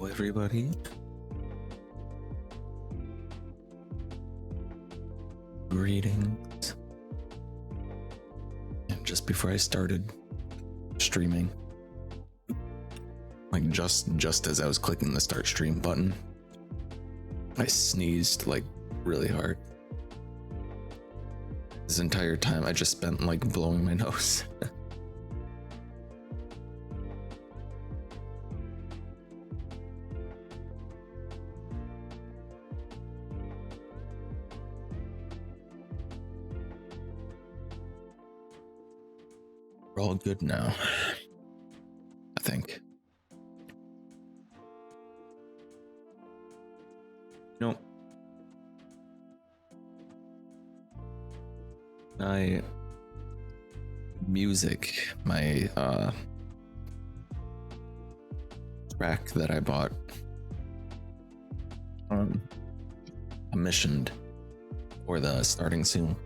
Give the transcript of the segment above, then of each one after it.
everybody. Greetings. And just before I started streaming, like just as I was clicking the start stream button, I sneezed like really hard. This entire time I just spent like blowing my nose. We're all good now, I think. No. My music, my track that I bought commissioned for the starting soon.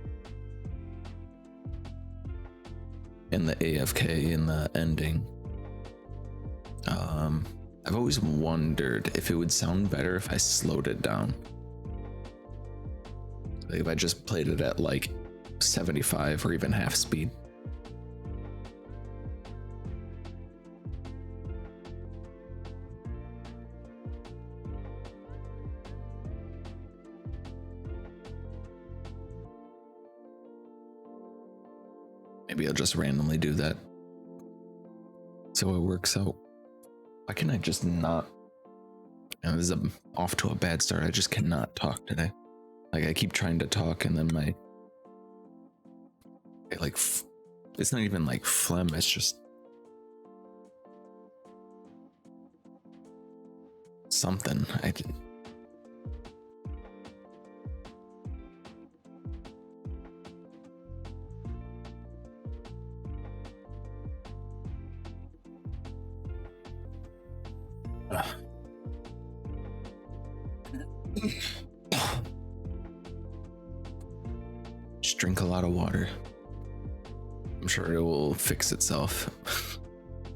In the AFK, in the ending. I've always wondered if it would sound better if I slowed it down. Like if I just played it at like 75 or even half speed. Maybe I'll just randomly do that so it works out. Why can I just not? And this is off to a bad start. I just cannot talk today. Like I keep trying to talk and then it's not even like phlegm, it's just something. I didn't. Just drink a lot of water. I'm sure it will fix itself.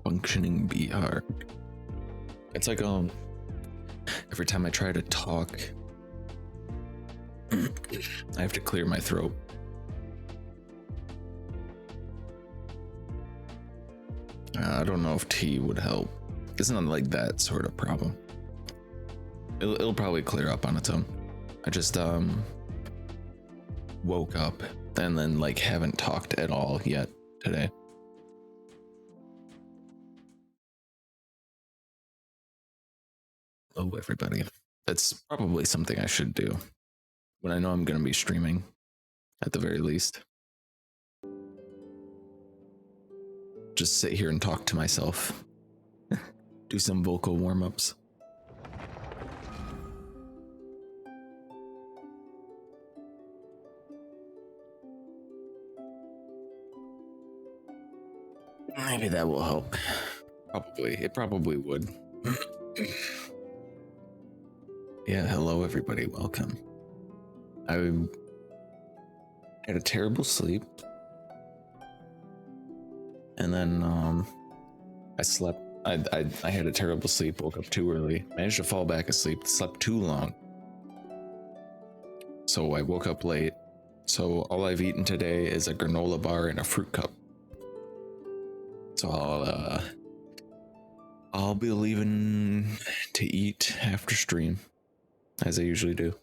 Functioning BR. It's like every time I try to talk, I have to clear my throat. I don't know if tea would help. It's not like that sort of problem. It'll probably clear up on its own. I just woke up and then like haven't talked at all yet today. Hello everybody. That's probably something I should do when I know I'm going to be streaming at the very least. Just sit here and talk to myself. Do some vocal warm-ups. Maybe that will help. Probably. It probably would. Yeah, hello everybody. Welcome. I had a terrible sleep. And then I slept. I had a terrible sleep, woke up too early, managed to fall back asleep, slept too long. So I woke up late. So all I've eaten today is a granola bar and a fruit cup. So I'll be leaving to eat after stream, as I usually do.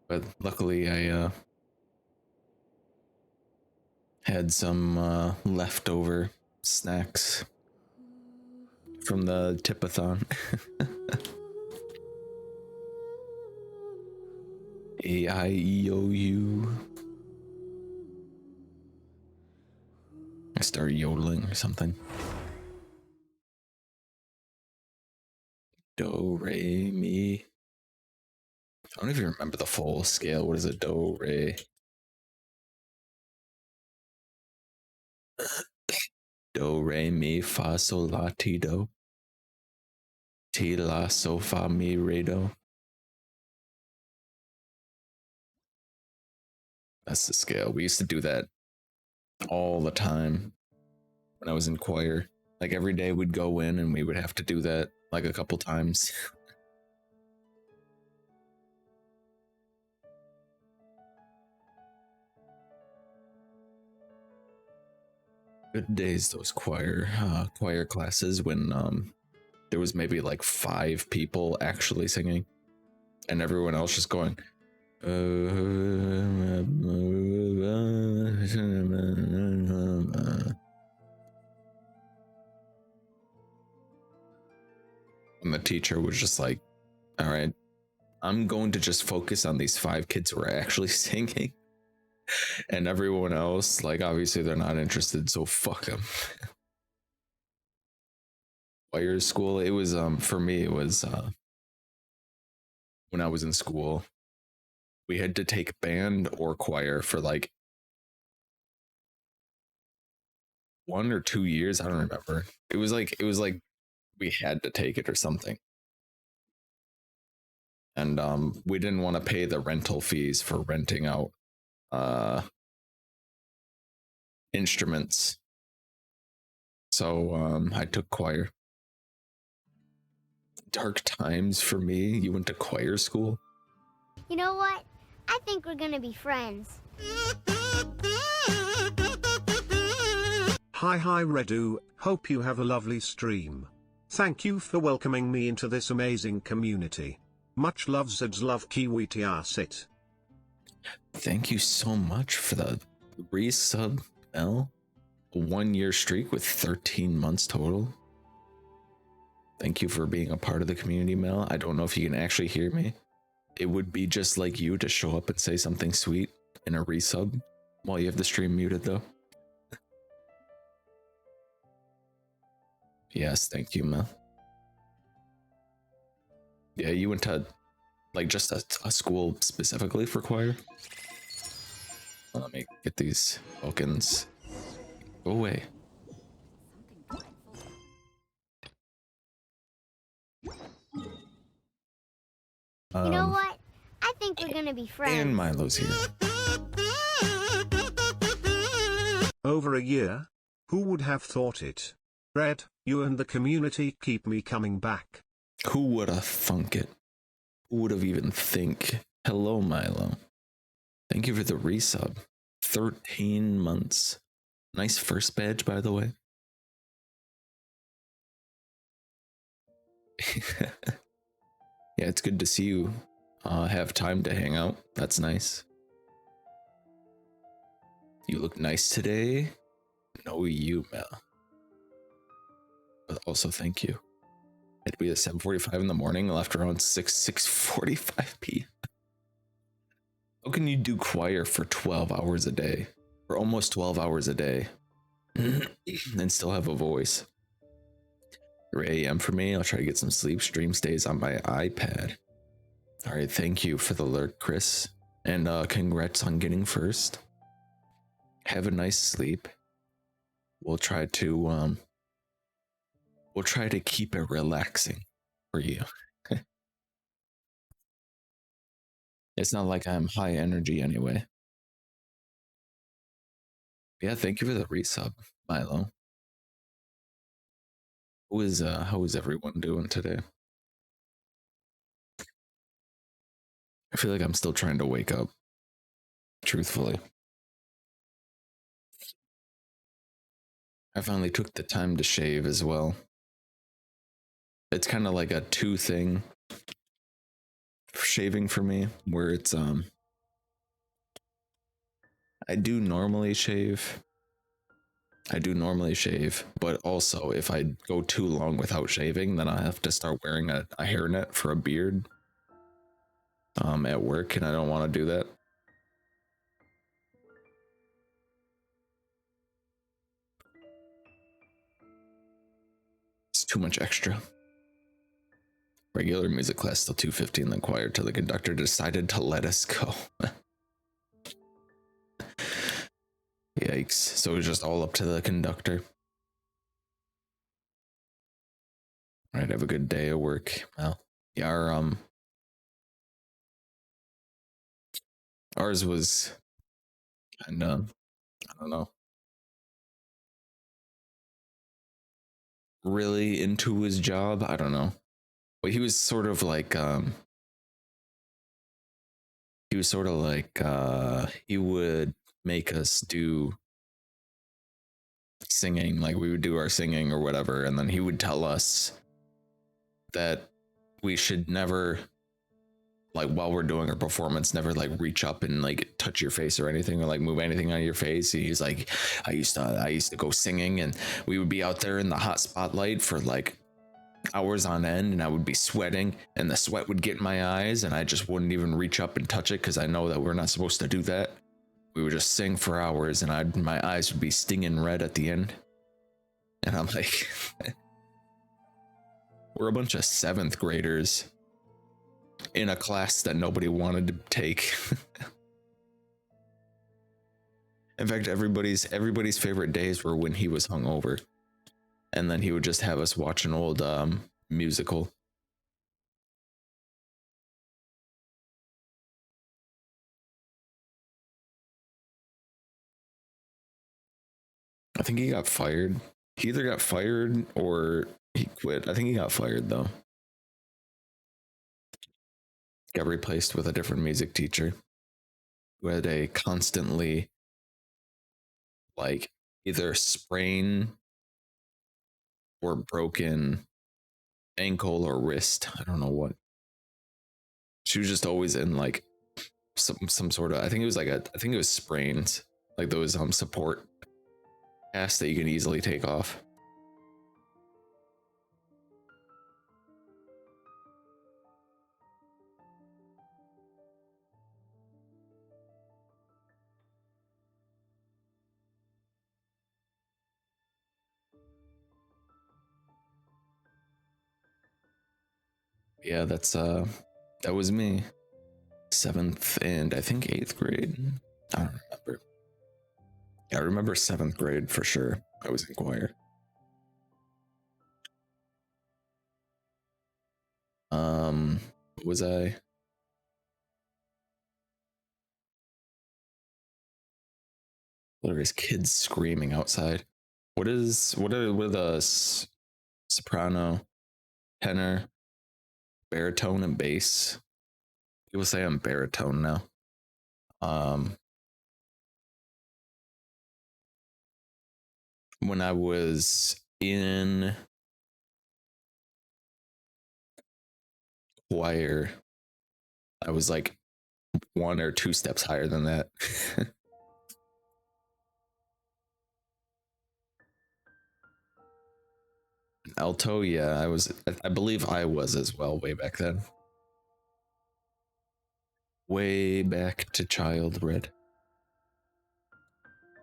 But luckily I had some leftover snacks from the tipathon. A-I-E-O-U. I start yodeling or something. Do, re, mi. I don't even remember the full scale. What is it? Do, re. Do, re, mi, fa, sol, la, ti, do. Ti, la, so, fa, mi, re, do. That's the scale. We used to do that all the time when I was in choir. Like every day we'd go in and we would have to do that like a couple times. Good days, those choir classes when there was maybe like 5 people actually singing and everyone else just going and the teacher was just like, all right, I'm going to just focus on these 5 kids who are actually singing, and everyone else, like, obviously they're not interested, so fuck them. Choir school, it was for me it was when I was in school, we had to take band or choir for like 1 or 2 years. I don't remember. It was like we had to take it or something. And we didn't want to pay the rental fees for renting out instruments. So I took choir. Dark times for me. You went to choir school? You know what? I think we're gonna be friends. Hi Redu, hope you have a lovely stream. Thank you for welcoming me into this amazing community. Much love Zeds love Kiwi Tiasit. Thank you so much for the resub, L. A 1-year streak with 13 months total. Thank you for being a part of the community, Mel. I don't know if you can actually hear me. It would be just like you to show up and say something sweet in a resub while you have the stream muted, though. Yes, thank you, Mel. Yeah, you went to like just a school specifically for choir? Let me get these tokens. Go away. You know what? I think we're gonna be friends. And Milo's here. Over a year? Who would have thought it? Red, you and the community keep me coming back. Who would have thunk it? Who would have even think? Hello, Milo. Thank you for the resub. 13 months. Nice first badge, by the way. Yeah, it's good to see you have time to hang out. That's nice. You look nice today. No, you, Mel. But also, thank you. It'd be at 7:45 in the morning. I left around 6:45 p.m. How can you do choir for 12 hours a day? For almost 12 hours a day. And still have a voice? 3 a.m. for me. I'll try to get some sleep. Stream stays on my iPad. All right, thank you for the alert, Chris. And congrats on getting first. Have a nice sleep. We'll try to keep it relaxing for you. It's not like I'm high energy anyway. Yeah, thank you for the resub, Milo. How is everyone doing today? I feel like I'm still trying to wake up, truthfully. I finally took the time to shave as well. It's kind of like a 2 thing shaving for me, where it's I do normally shave, but also if I go too long without shaving, then I have to start wearing a hairnet for a beard at work, and I don't want to do that. It's too much extra. Regular music class till 2:50 in the choir till the conductor decided to let us go. Yikes. So it was just all up to the conductor. All right, have a good day at work. Well, yeah, ours was kind of, I don't know. really into his job. I don't know. But he was sort of like he would make us do singing, like we would do our singing or whatever, and then he would tell us that we should never, like while we're doing our performance, never like reach up and like touch your face or anything, or like move anything on your face. He's like, I used to go singing, and we would be out there in the hot spotlight for like hours on end, and I would be sweating, and the sweat would get in my eyes, and I just wouldn't even reach up and touch it because I know that we're not supposed to do that. We would just sing for hours, and my eyes would be stinging red at the end. And I'm like, we're a bunch of 7th graders in a class that nobody wanted to take. In fact, everybody's favorite days were when he was hungover, and then he would just have us watch an old musical. I think he got fired. He either got fired or he quit. I think he got fired though. Got replaced with a different music teacher who had a constantly like either sprain or broken ankle or wrist. I don't know what. She was just always in like some sort of, I think it was sprains, like those support casts that you can easily take off. Yeah, that was me. 7th and I think 8th grade. I don't remember. Yeah, I remember 7th grade for sure. I was in choir. What was I? There's kids screaming outside. What are the soprano, tenor, baritone, and bass? People say I'm baritone now. When I was in choir, I was like 1 or 2 steps higher than that. Alto, yeah, I believe I was as well way back then. Way back to child red.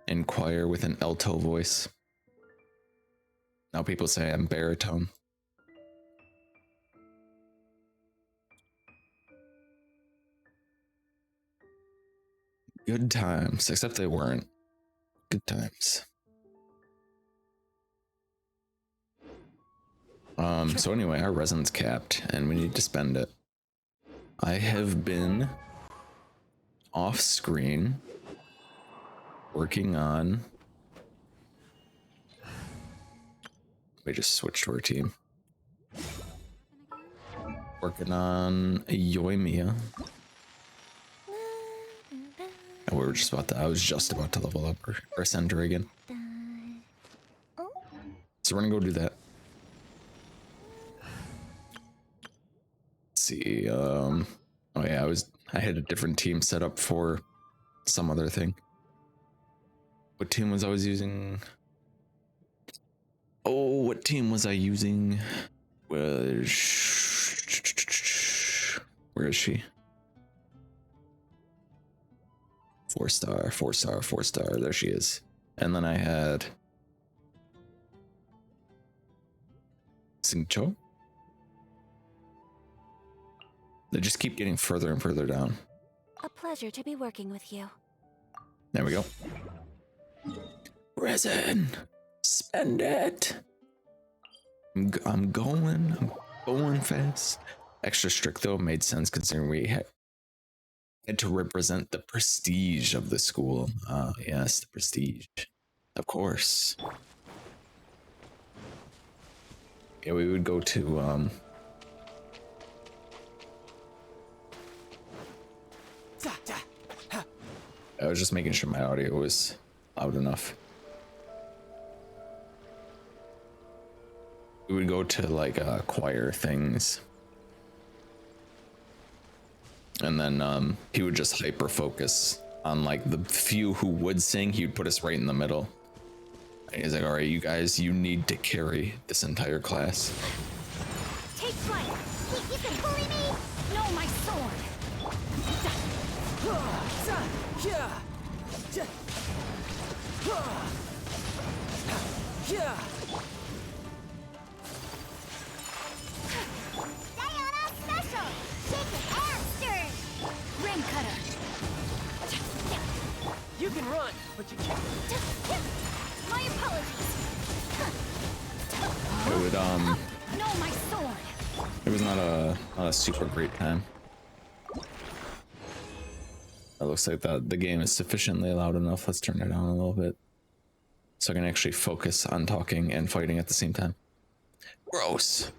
In choir with an alto voice. Now people say I'm baritone. Good times, except they weren't. Good times. So anyway, our resin's capped and we need to spend it. I have been off screen working on, we just switched to our team. Working on Yoimiya. And I was just about to level up our center again. So we're gonna go do that. Let's see, oh yeah, I had a different team set up for some other thing. What team was I using? Oh, what team was I using? Where is she? 4-star, 4-star, 4-star. There she is. And then I had Singcho. They just keep getting further and further down. A pleasure to be working with you. There we go. Resin, spend it. I'm going fast. Extra strict though made sense considering we had to represent the prestige of the school. Yes, the prestige, of course. Yeah, we would go to I was just making sure my audio was loud enough. We would go to like choir things. And then he would just hyper focus on like the few who would sing. He would put us right in the middle. And he's like, all right, you guys, you need to carry this entire class. Take flight. You can bully me. No, my sword. Diana special. Shaken and stirred. Ring cutter. You can run, but you can't. My apologies. It would No, my sword. it was not a super great time. It looks like the game is sufficiently loud enough. Let's turn it down a little bit so I can actually focus on talking and fighting at the same time. Gross.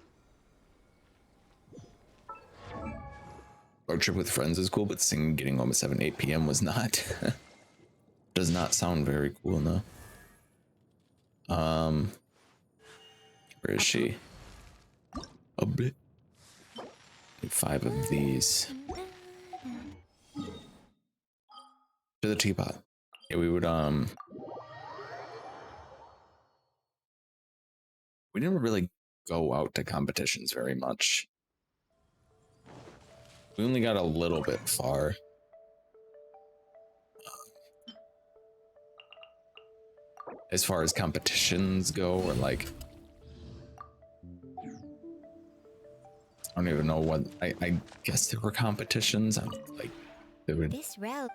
Road trip with friends is cool, but singing getting home at 8 p.m. was not. Does not sound very cool, no. Where is she? A bit. Need 5 of these. To the teapot. Yeah, we would we didn't really go out to competitions very much. We only got a little bit far. As far as competitions go, or like, I don't even know what, I guess there were competitions. I'm like, there would, This route.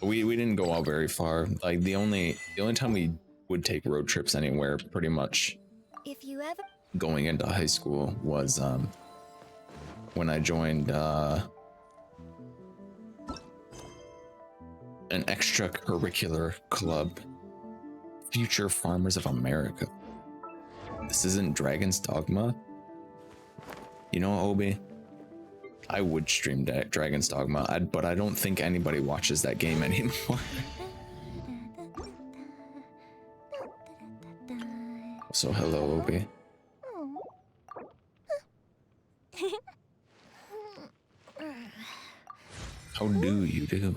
we didn't go out very far. Like the only time we would take road trips anywhere pretty much If you ever. going into high school was when I joined an extracurricular club, Future Farmers of America. This isn't Dragon's Dogma. You know, Obi, I would stream Dragon's Dogma, but I don't think anybody watches that game anymore. So hello, Obi. How do you do?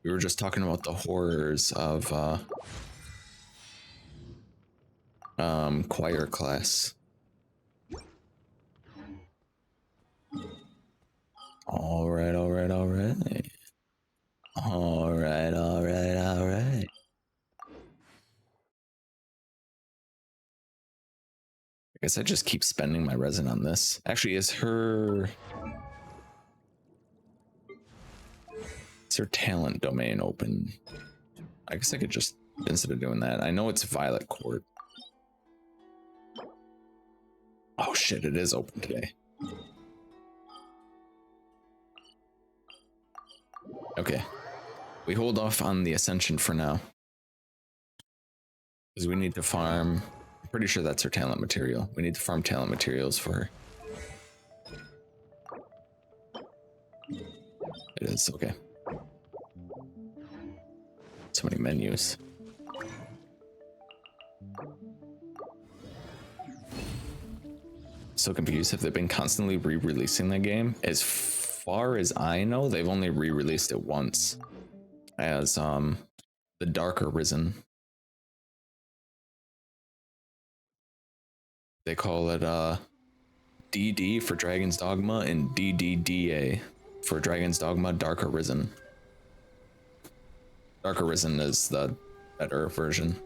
We were just talking about the horrors of choir class. All right. I guess I just keep spending my resin on this. Actually, is her talent domain open? I guess I could just, instead of doing that, I know it's Violet Court. Oh shit, it is open today. Okay. We hold off on the Ascension for now. Because we need to farm, I'm pretty sure that's her talent material. We need to farm talent materials for her. It is, okay. So many menus. So confused. Have they been constantly re-releasing the game? As far as I know, they've only re-released it once as the Dark Arisen. They call it DD for Dragon's Dogma and DDDA for Dragon's Dogma Dark Arisen. Dark Arisen is the better version.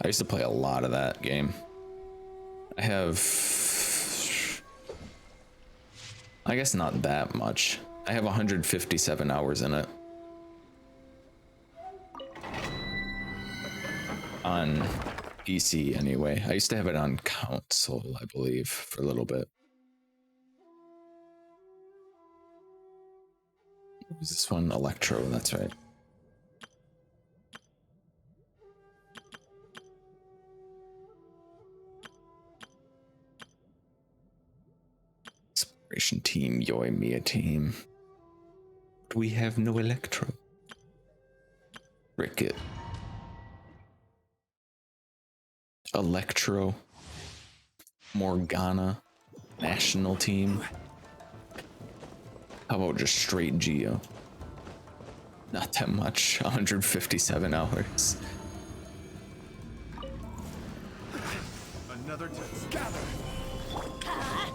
I used to play a lot of that game. I have, I guess not that much. I have 157 hours in it. On PC anyway. I used to have it on console, I believe, for a little bit. Who's this one? Electro, that's right. Exploration team, Yoimiya team. But we have no Electro. Ricket. Electro. Morgana. National team. How about just straight Geo? Not that much. 157 hours. Another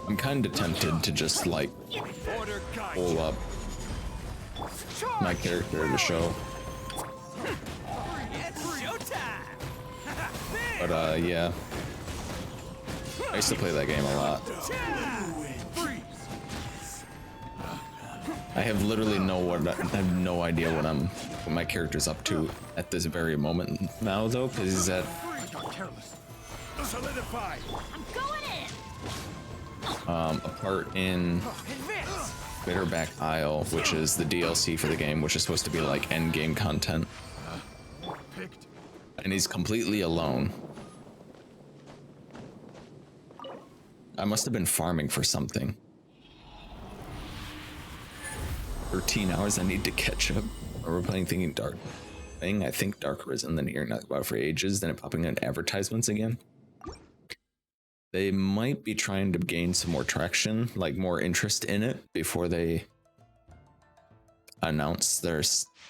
I'm kind of tempted to just like pull up my character to show. But yeah. I used to play that game a lot. I have literally I have no idea what my character's up to at this very moment now though, because he's at solidify. I'm going in. a part in Bitterback Isle, which is the DLC for the game, which is supposed to be like end game content. And he's completely alone. I must have been farming for something. 13 hours, I need to catch up. Or we're playing I think Dark Risen, then hearing about it for ages, then it popping in advertisements again. They might be trying to gain some more traction, like more interest in it before they announce their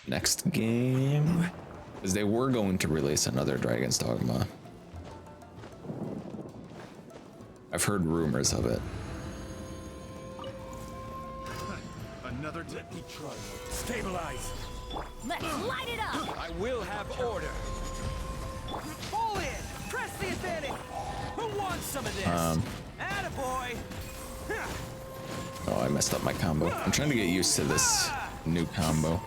next game. Because they were going to release another Dragon's Dogma. I've heard rumors of it. Another stabilize. Let's light it up. I will have order. Fall in. Press the advantage. Who wants some of this? Attaboy. Oh, I messed up my combo. I'm trying to get used to this new combo.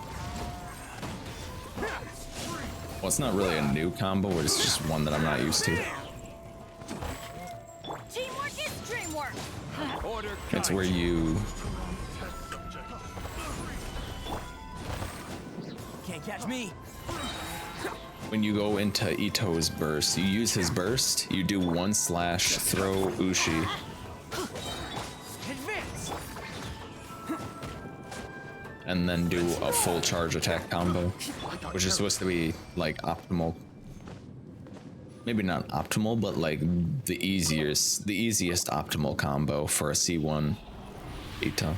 Well, it's not really a new combo, but it's just one that I'm not used to. Teamwork is dreamwork. Order. It's where you Can't catch me. when you go into Ito's burst, you use his burst, you do 1/ throw Ushi, Advance. and then do a full charge attack combo, which is supposed to be like optimal. Maybe not optimal, but like the easiest optimal combo for a C1 Ito.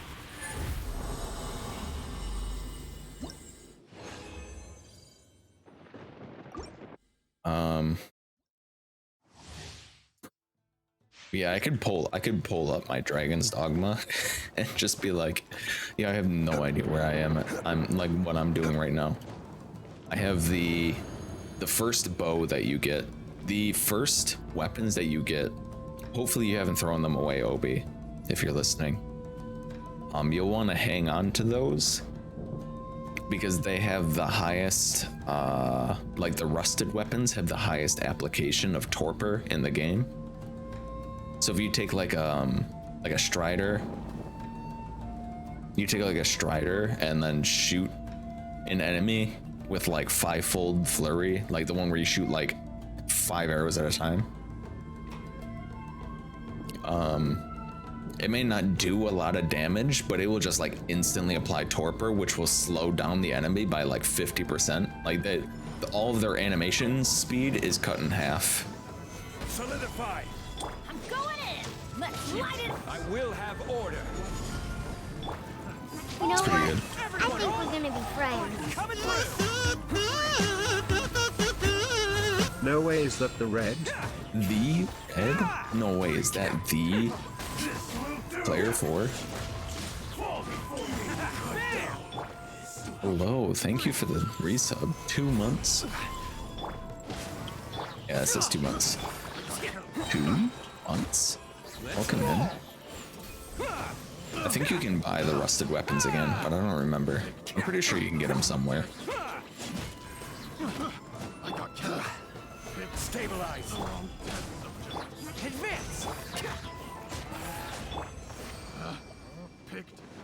Yeah, I could pull up my Dragon's Dogma and just be like, yeah, I have no idea where I am. I'm like what I'm doing right now. I have the first bow that you get, the first weapons that you get. Hopefully you haven't thrown them away, Obi, if you're listening. You'll want to hang on to those because they have the highest, like the rusted weapons have the highest application of torpor in the game. So if you take like a strider, and then shoot an enemy with like 5-fold flurry, like the one where you shoot like 5 arrows at a time. It may not do a lot of damage, but it will just like instantly apply torpor, which will slow down the enemy by like 50%. Like all of their animation speed is cut in half. Solidify. I'm going in. Let's light it. I will have order. You know pretty what? good. I think we're gonna be friends. Coming through. No way is that the red? The Ed? No way, is that the player 4? Hello, thank you for the resub. 2 months. Yeah, it says 2 months. 2 months? Welcome in. I think you can buy the rusted weapons again, but I don't remember. I'm pretty sure you can get them somewhere. Stabilize. Advance.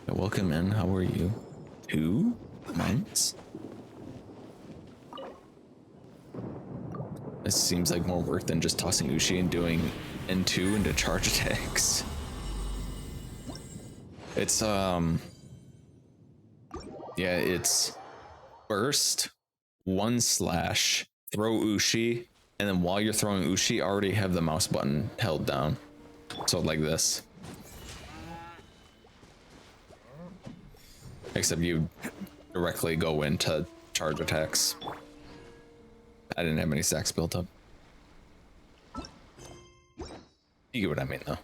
Yeah, welcome in, how are you? 2 months? This seems like more work than just tossing Ushi and doing N2 into charge attacks. It's yeah, it's burst, 1 slash, throw Ushi, and then while you're throwing Ushi, already have the mouse button held down. So like this. Except you directly go into charge attacks. I didn't have any stacks built up. You get what I mean, though.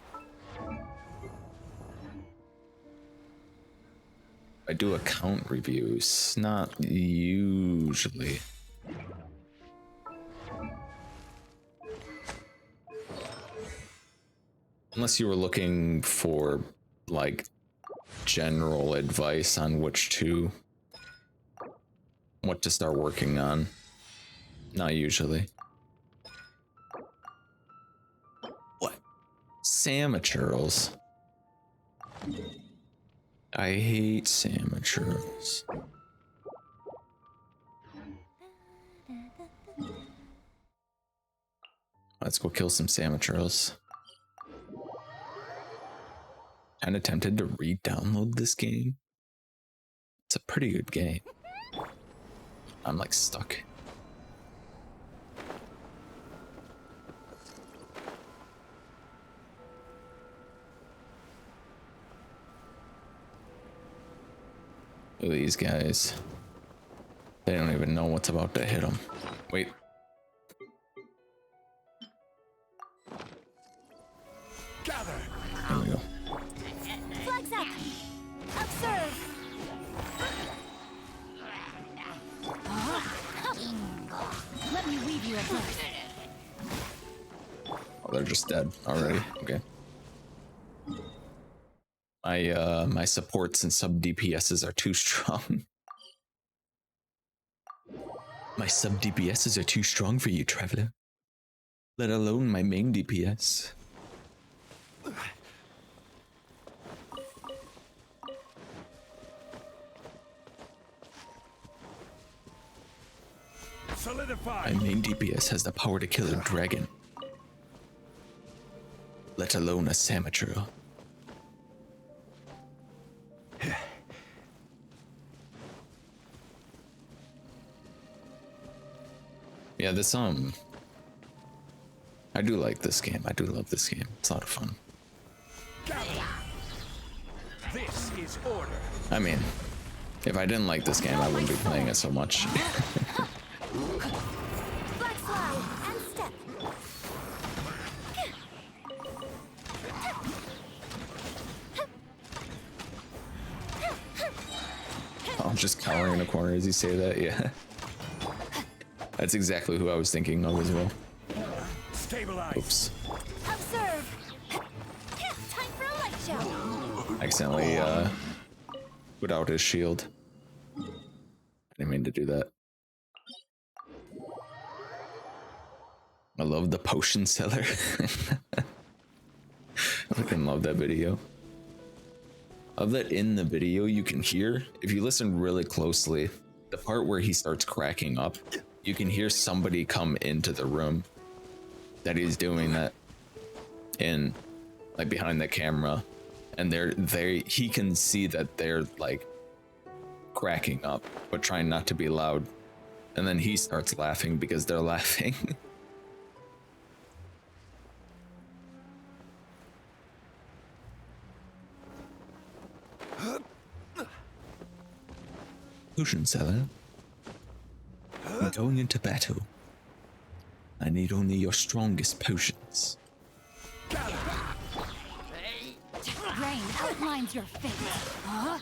I do account reviews, not usually. Unless you were looking for, like, general advice on what to start working on. Not usually. What? Samachurls. I hate samachurls. Let's go kill some samachurls. Kinda tempted to re-download this game. It's a pretty good game. I'm like stuck. Look at these guys. They don't even know what's about to hit them. Wait. Gather. Here we go. Flags up! Observe! Let me weave you a verse. Oh, they're just dead already. Okay. My supports and sub DPSs are too strong. My sub DPSs are too strong for you, traveler. Let alone my main DPS. Solidify. My main DPS has the power to kill a dragon. Let alone a Samachura. Yeah, this I do like this game. I do love this game. It's a lot of fun. This is order. I mean, if I didn't like this game, I wouldn't be playing it so much. Flag slide and step. I'm just cowering in a corner as you say that, yeah. That's exactly who I was thinking of as well. Stabilize. Oops. Observe. Time for a light show. Accidentally put out his shield. I didn't mean to do that. I love the potion seller. I fucking love that video. Of that in the video you can hear, if you listen really closely, the part where he starts cracking up, you can hear somebody come into the room that he's doing that in, like behind the camera, and he can see that they're like cracking up but trying not to be loud, and then he starts laughing because they're laughing. Potion seller, I'm going into battle. I need only your strongest potions. Rain outlines your fate. Huh?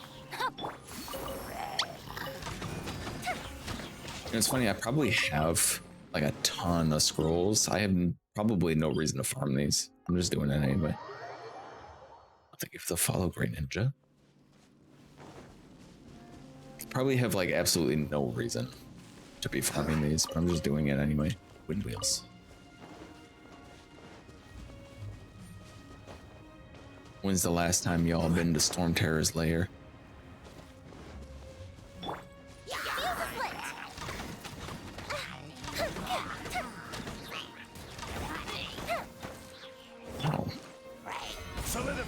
And it's funny, I probably have like a ton of scrolls. I have probably no reason to farm these. I'm just doing it anyway. Thank you for the follow, Great Ninja. Probably have like absolutely no reason to be farming these, but I'm just doing it anyway. Wind wheels. When's the last time y'all been to Storm Terror's lair?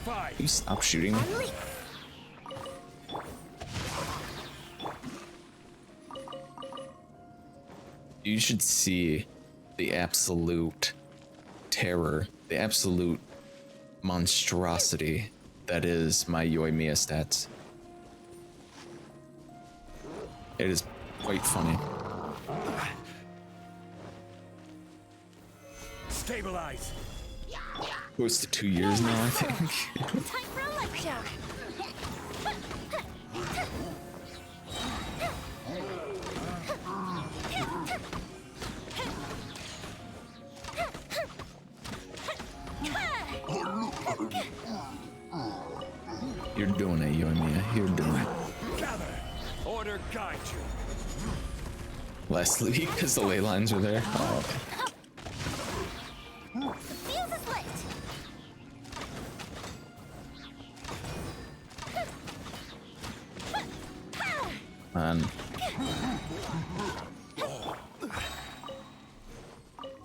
Fortified. You stop shooting me. Unleash. You should see the absolute terror, the absolute monstrosity that is my Yoimiya stats. It is quite funny. Stabilize. Close to 2 years now, I think. Time for a light show. You're doing it, Yoimiya. You're doing it. Gather. Order guide you. Leslie, because the ley lines were there. Oh, okay. The fuse is lit. Man.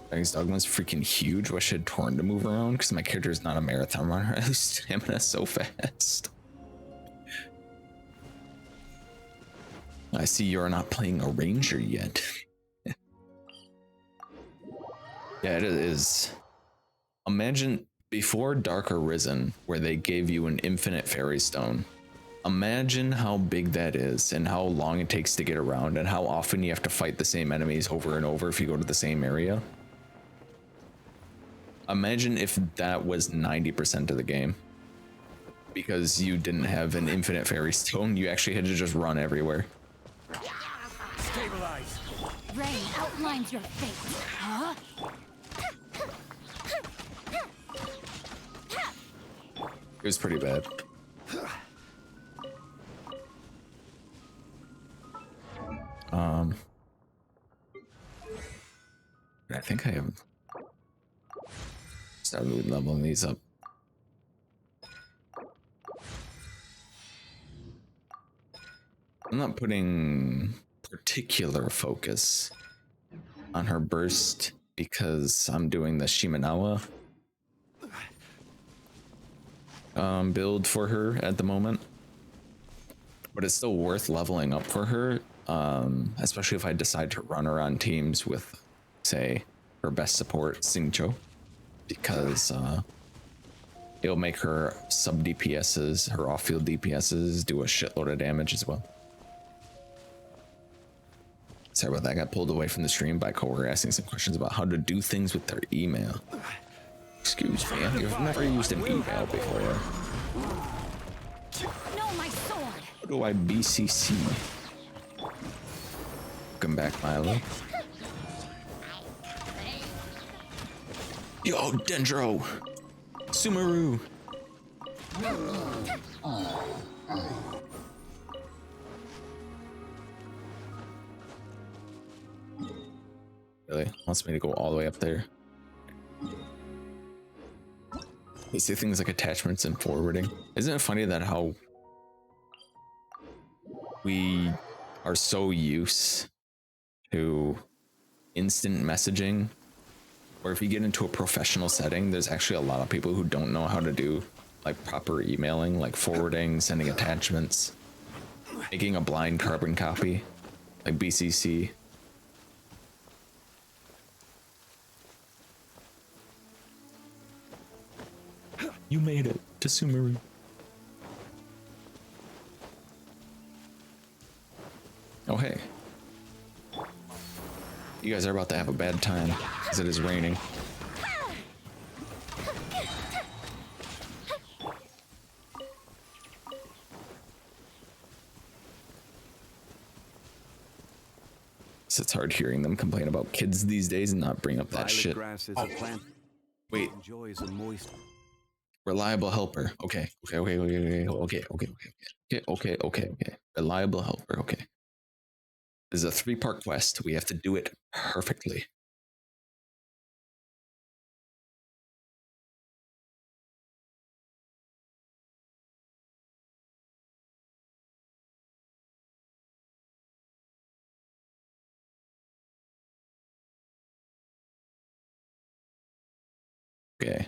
Dragon's Dogma's freaking huge. Wish I had Torn to move around because my character is not a marathon runner. I lose stamina so fast. I see you're not playing a ranger yet. Yeah, it is. Imagine before Dark Arisen, where they gave you an infinite fairy stone. Imagine how big that is and how long it takes to get around and how often you have to fight the same enemies over and over if you go to the same area. Imagine if that was 90% of the game. Because you didn't have an infinite fairy stone, you actually had to just run everywhere. Stabilize. Rain outlines your fate. Huh? It was pretty bad. I think I have started leveling these up. I'm not putting particular focus on her burst because I'm doing the Shimenawa build for her at the moment, but it's still worth leveling up for her, especially if I decide to run her on teams with, say, her best support Xingqiu, because it'll make her sub DPSs, her off-field DPSs, do a shitload of damage as well. Sorry about that. I got pulled away from the stream by a coworker asking some questions about how to do things with their email. Excuse me, I've never used an email before. No, my sword. How do I BCC? Welcome back, Milo. Yo, Dendro! Sumeru! Really? Wants me to go all the way up there. They say things like attachments and forwarding. Isn't it funny that how we are so used to instant messaging, or if you get into a professional setting, there's actually a lot of people who don't know how to do like proper emailing, like forwarding, sending attachments, making a blind carbon copy, like BCC. You made it to Sumeru. Oh, hey. You guys are about to have a bad time, because it is raining. So it's hard hearing them complain about kids these days and not bring up that shit. Grass is a plant Wait. enjoys a moist. Reliable helper. Okay. Reliable helper. Okay. This is a 3-part quest. We have to do it perfectly. Okay.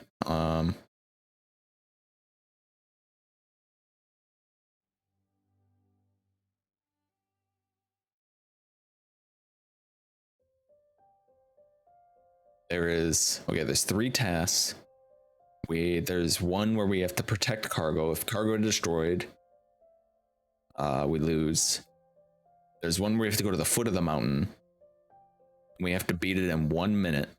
There's 3 tasks. There's one where we have to protect cargo. If cargo is destroyed, we lose. There's one where we have to go to the foot of the mountain. We have to beat it in 1 minute.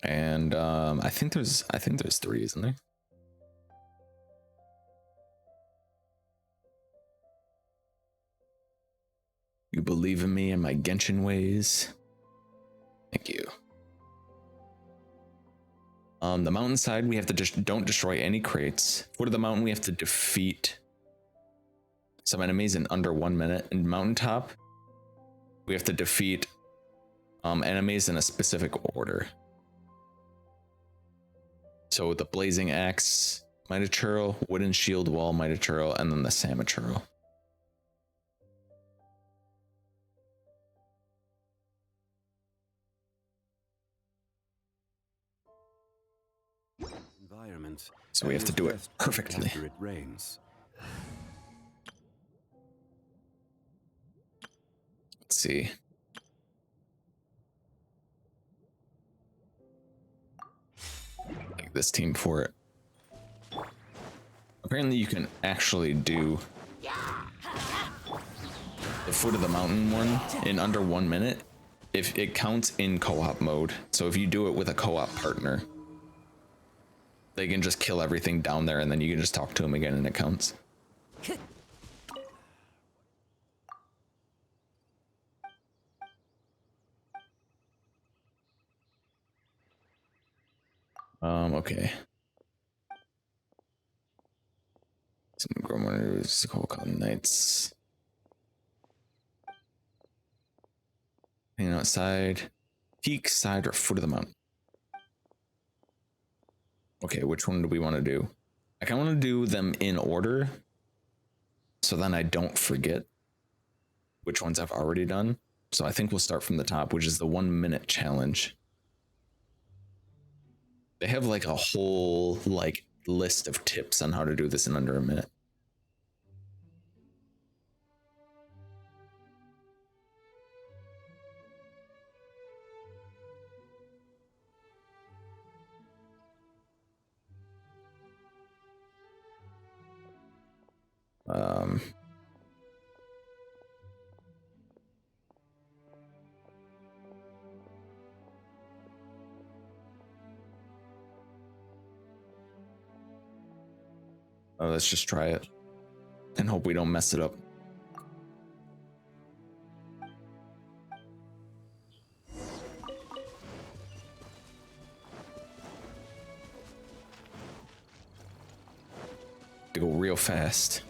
And I think there's 3, isn't there? You believe in me and my Genshin ways. Thank you. The mountainside, we have to just don't destroy any crates. Foot of the mountain, we have to defeat some enemies in under 1 minute. And mountaintop, we have to defeat enemies in a specific order. So the blazing axe, mighty churl, wooden shield wall, mighty churl, and then the samichurl. Environment. So we have to do it Best perfectly. after it rains. Let's see. Like this team for it. Apparently you can actually do the foot of the mountain one in under 1 minute if it counts in co-op mode. So if you do it with a co-op partner, they can just kill everything down there and then you can just talk to them again and it counts. Okay. Some Gromers, Cold Nights. Hanging outside. Peak, side, or foot of the mountain. Okay, which one do we want to do? I kind of want to do them in order, so then I don't forget which ones I've already done. So I think we'll start from the top, which is the 1 minute challenge. They have like a whole like list of tips on how to do this in under a minute. Let's just try it and hope we don't mess it up. To go real fast.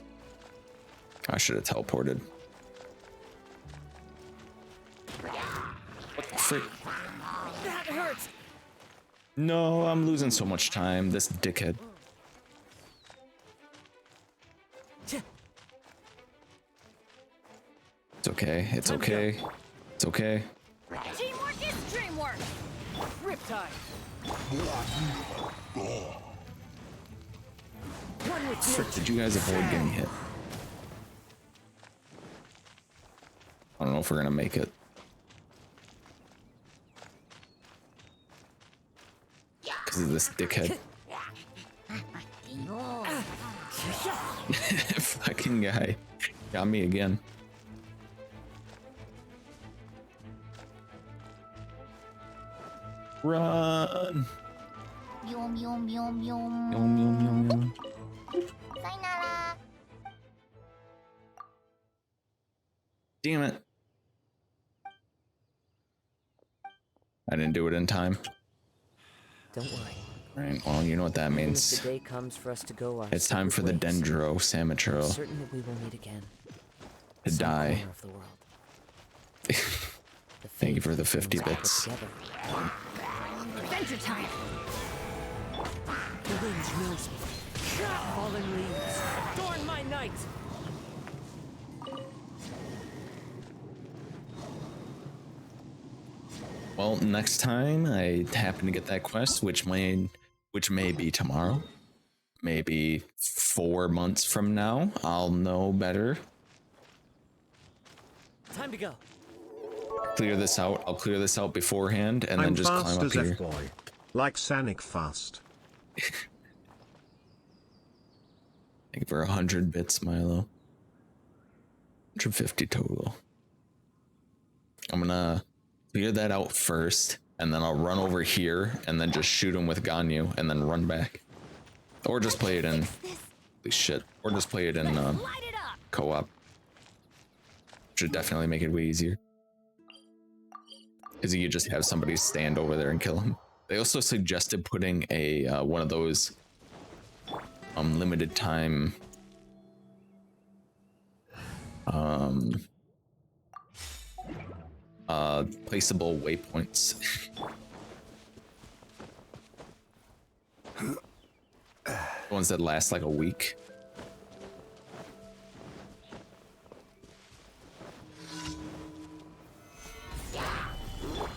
I should have teleported. What the frick? That hurts. No, I'm losing so much time. This dickhead. It's okay. It's okay. It's okay. Teamwork is dreamwork. Riptide. Frick, did you guys avoid getting hit? I don't know if we're gonna make it. Because of this dickhead. Fucking guy. Got me again. Run! Yum yum yum yum. Yum, yum, yum, yum. Sayonara. Damn it. I didn't do it in time. Don't worry. Right, well, you know what that Even if means. the day comes for us to go our It's time for the separate ways, Dendro I'm Samichurl certain that we will meet again. to Some die. corner of the world. The Thank you fate for the of 50 things we put bits. together. Adventure time. The wind knows me. Fallen leaves. Adorn my night. Well, next time I happen to get that quest, which may be tomorrow. maybe 4 months from now, I'll know better. Time to go. Clear this out. I'll clear this out beforehand and then I'm just fast climb up as here. F-boy. Like Sonic fast. Thank you for 100 bits, Milo. 150 total. I'm gonna clear that out first, and then I'll run over here and then just shoot him with Ganyu and then run back. Or just play it in holy shit. Or just play it in Light it up. co-op. Should definitely make it way easier. Because you could just have somebody stand over there and kill him. They also suggested putting a one of those limited time placeable waypoints. Ones that last like a week.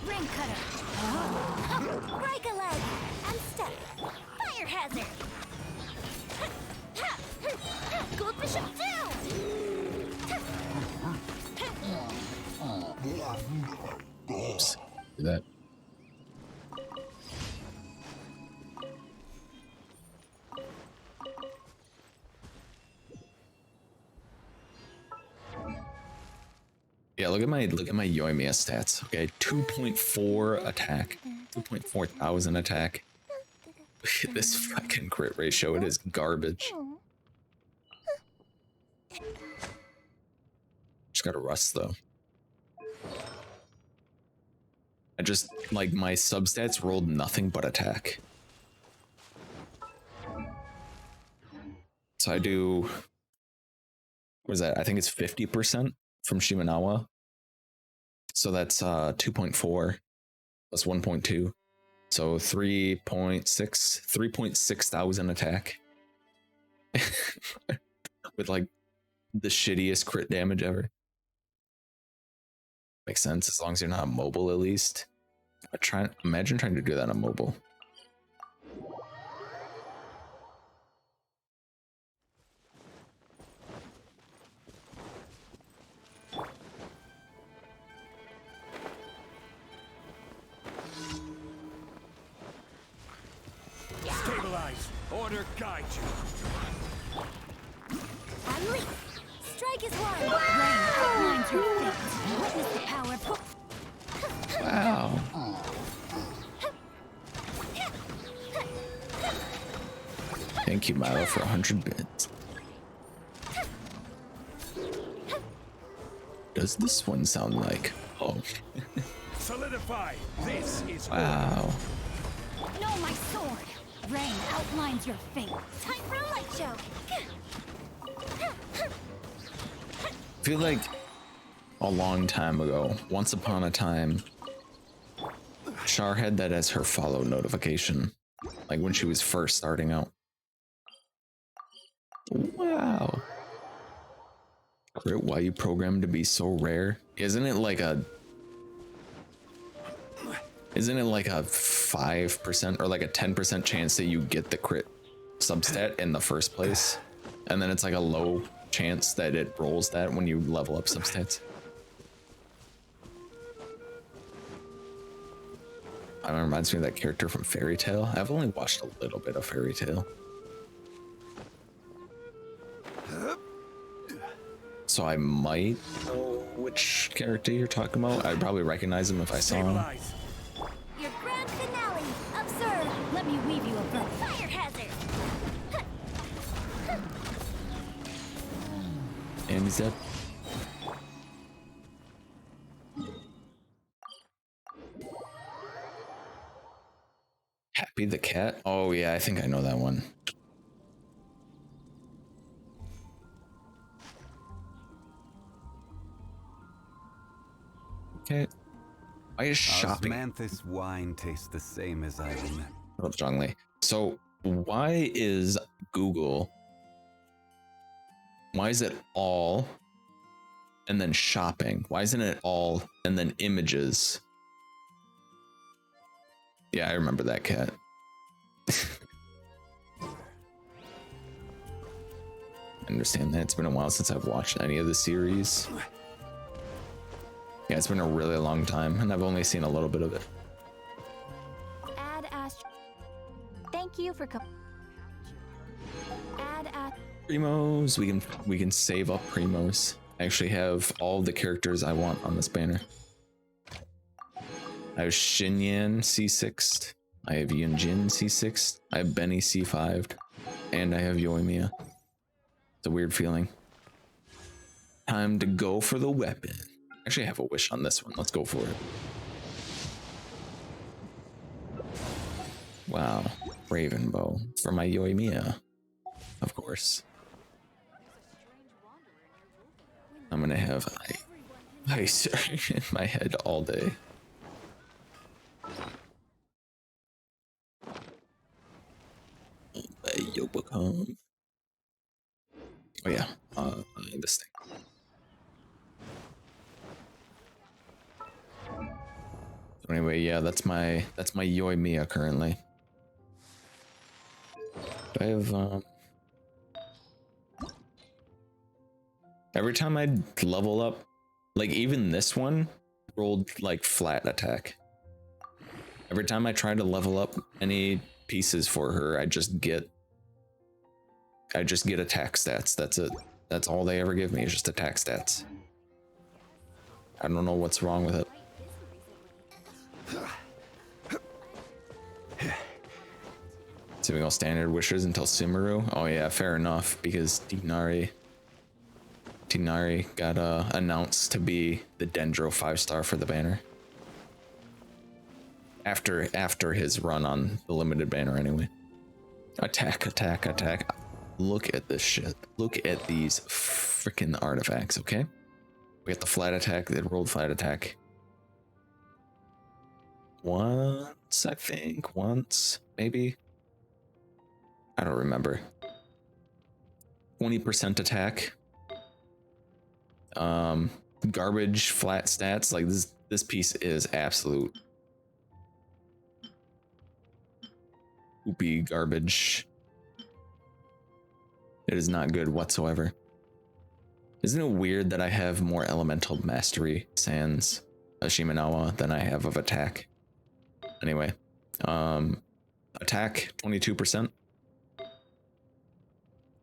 Ring cutter. Break a leg. And step. Fire hazard. Gold bishop down. Oops. Do that. Yeah, look at my Yoimiya stats. Okay, 2.4 attack, 2.4 thousand attack. Look at this fucking crit ratio. It is garbage. Just got to rust though. I just like my substats rolled nothing but attack. So I do. What is that? I think it's 50% from Shimenawa. So that's 2.4 plus 1.2. So 3.6 thousand attack. With like the shittiest crit damage ever. Makes sense as long as you're not mobile at least. Imagine trying to do that on mobile. Stabilize. Order guide you. Unleash. Strike is one. Rain outlines your fate. Witness the power. Wow. Thank you, Milo, for 100 bits. Does this one sound like? Oh. Solidify. This is Wow. Know my sword. Rain outlines your fate. Time for a light show. I feel like a long time ago, once upon a time, Char had that as her follow notification. Like when she was first starting out. Wow. Crit, why you programmed to be so rare? Isn't it like a 5% or like a 10% chance that you get the crit substat in the first place? And then it's like a low chance that it rolls that when you level up substats. It reminds me of that character from Fairy Tail. I've only watched a little bit of Fairy Tail. So I might know which character you're talking about. I'd probably recognize him if I saw him. stabilize. Your grand finale. Observe. Let me weave you a fire hazard. And he's dead. Happy the Cat? Oh yeah, I think I know that one. Okay. Why is shopping? Osmanthus wine tastes the same as I remember. Oh, strongly. So why is Google? Why is it all and then shopping? Why isn't it all and then images? Yeah, I remember that cat. understand that. It's been a while since I've watched any of the series. Yeah, it's been a really long time, and I've only seen a little bit of it. Add Ast. Thank you for Add Ast. Primos, we can save up Primos. I actually have all the characters I want on this banner. I have Xinyan C6, I have Yunjin C6, I have Benny C5, and I have Yoimiya. It's a weird feeling. Time to go for the weapon. Actually, I have a wish on this one. Let's go for it. Wow, Raven Bow for my Yoimiya, of course. I'm gonna have ice in my head all day. Oh yeah, this thing. So anyway, yeah, that's my Yoimiya currently. Do I have every time I level up, like even this one rolled like flat attack. Every time I try to level up any pieces for her, I just get attack stats. That's it. That's all they ever give me is just attack stats. I don't know what's wrong with it. Saving all standard wishes until Sumeru. Oh yeah, fair enough, because Tinari got announced to be the Dendro 5-star for the banner. After his run on the limited banner anyway. Attack, attack, attack. Look at this shit. Look at these freaking artifacts, okay? We got the flat attack, the rolled flat attack. Once, I think. Once, maybe. I don't remember. 20% attack. Garbage flat stats. Like this piece is absolute poopy garbage. It is not good whatsoever. Isn't it weird that I have more elemental mastery sans Shimenawa than I have of attack? Anyway, attack 22%.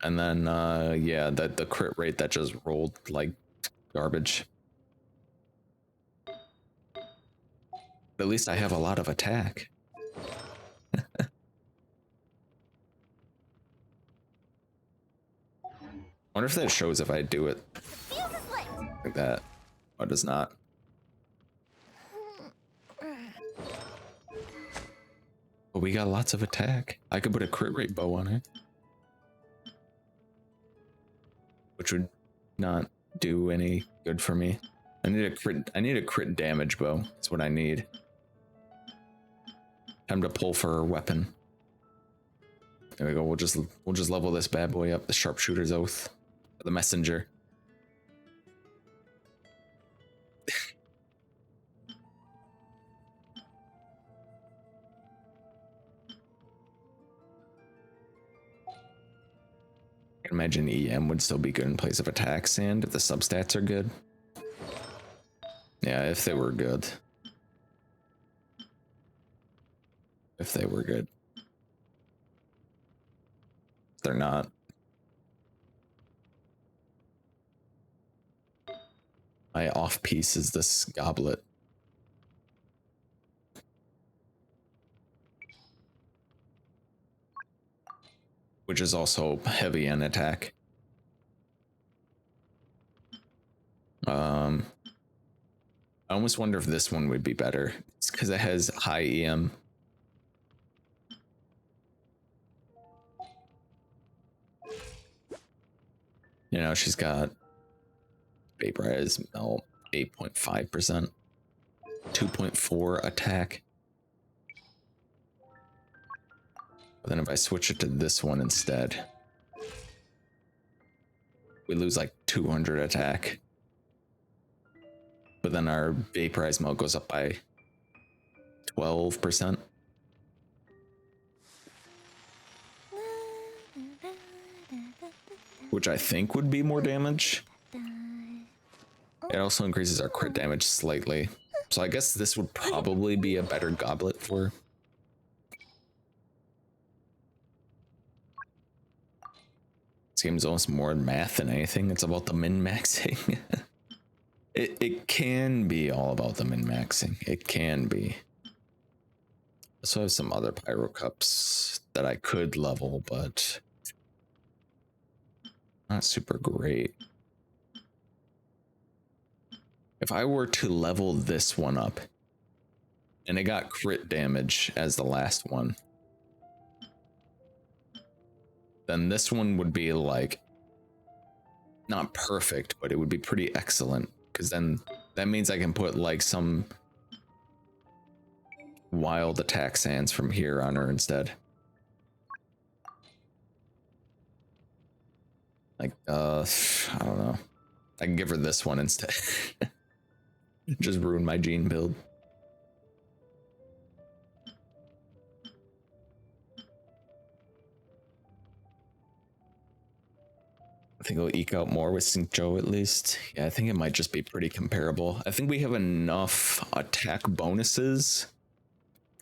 And then yeah, the crit rate that just rolled like garbage. But at least I have a lot of attack. Wonder if that shows if I do it like that. Oh, it does not. But we got lots of attack. I could put a crit rate bow on it, which would not do any good for me. I need a crit damage bow. That's what I need. Time to pull for a weapon. There we go. We'll just level this bad boy up. The sharpshooter's oath. The messenger. I can imagine EM would still be good in place of attack sand if the substats are good. Yeah, if they were good. If they were good. They're not. My off piece is this goblet. Which is also heavy in attack. I almost wonder if this one would be better. It's because it has high EM. You know, she's got vaporize melt 8.5%, 2.4 attack. But then if I switch it to this one instead, we lose like 200 attack. But then our vaporize melt goes up by 12%. which I think would be more damage. It also increases our crit damage slightly. So I guess this would probably be a better goblet for. This game's almost more math than anything. It's about the min-maxing. It can be all about the min-maxing. It can be. So I have some other pyro cups that I could level, but not super great. If I were to level this one up, and it got crit damage as the last one, then this one would be like, not perfect, but it would be pretty excellent. Because then that means I can put like some wild attack sands from here on her instead. Like, I don't know. I can give her this one instead. Just ruin my gene build. I think it'll eke out more with Sync Joe at least. Yeah, I think it might just be pretty comparable. I think we have enough attack bonuses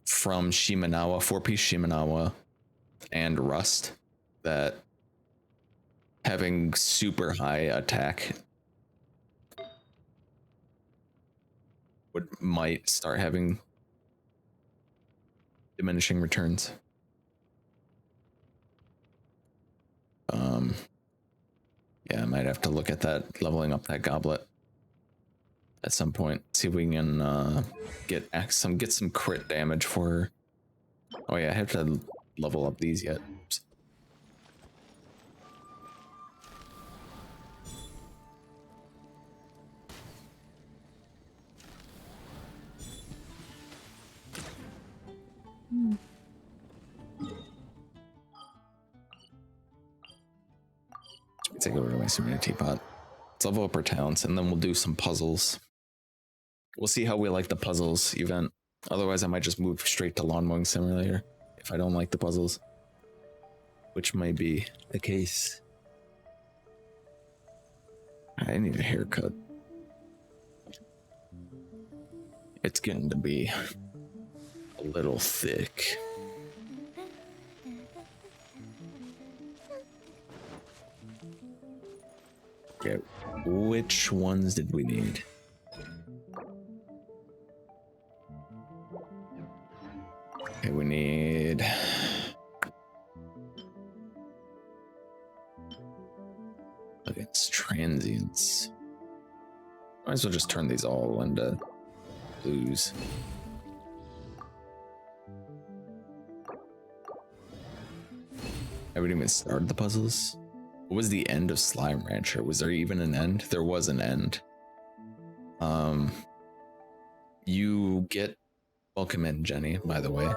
from Shimenawa, 4-piece Shimenawa, and Rust that having super high attack might start having diminishing returns. Yeah, I might have to look at that, leveling up that goblet at some point. See if we can get some crit damage for her. Oh yeah, I have to level up these yet. Take over to my Summoning Teapot. Let's level up our talents and then we'll do some puzzles. We'll see how we like the puzzles event. Otherwise, I might just move straight to Lawn Mowing Simulator if I don't like the puzzles, which might be the case. I need a haircut. It's getting to be a little thick. Okay, which ones did we need? Okay, we need... Against transients. Might as well just turn these all into blues. I haven't even started the puzzles. What was the end of Slime Rancher? Was there even an end? There was an end. You get... Welcome in, Jenny, by the way.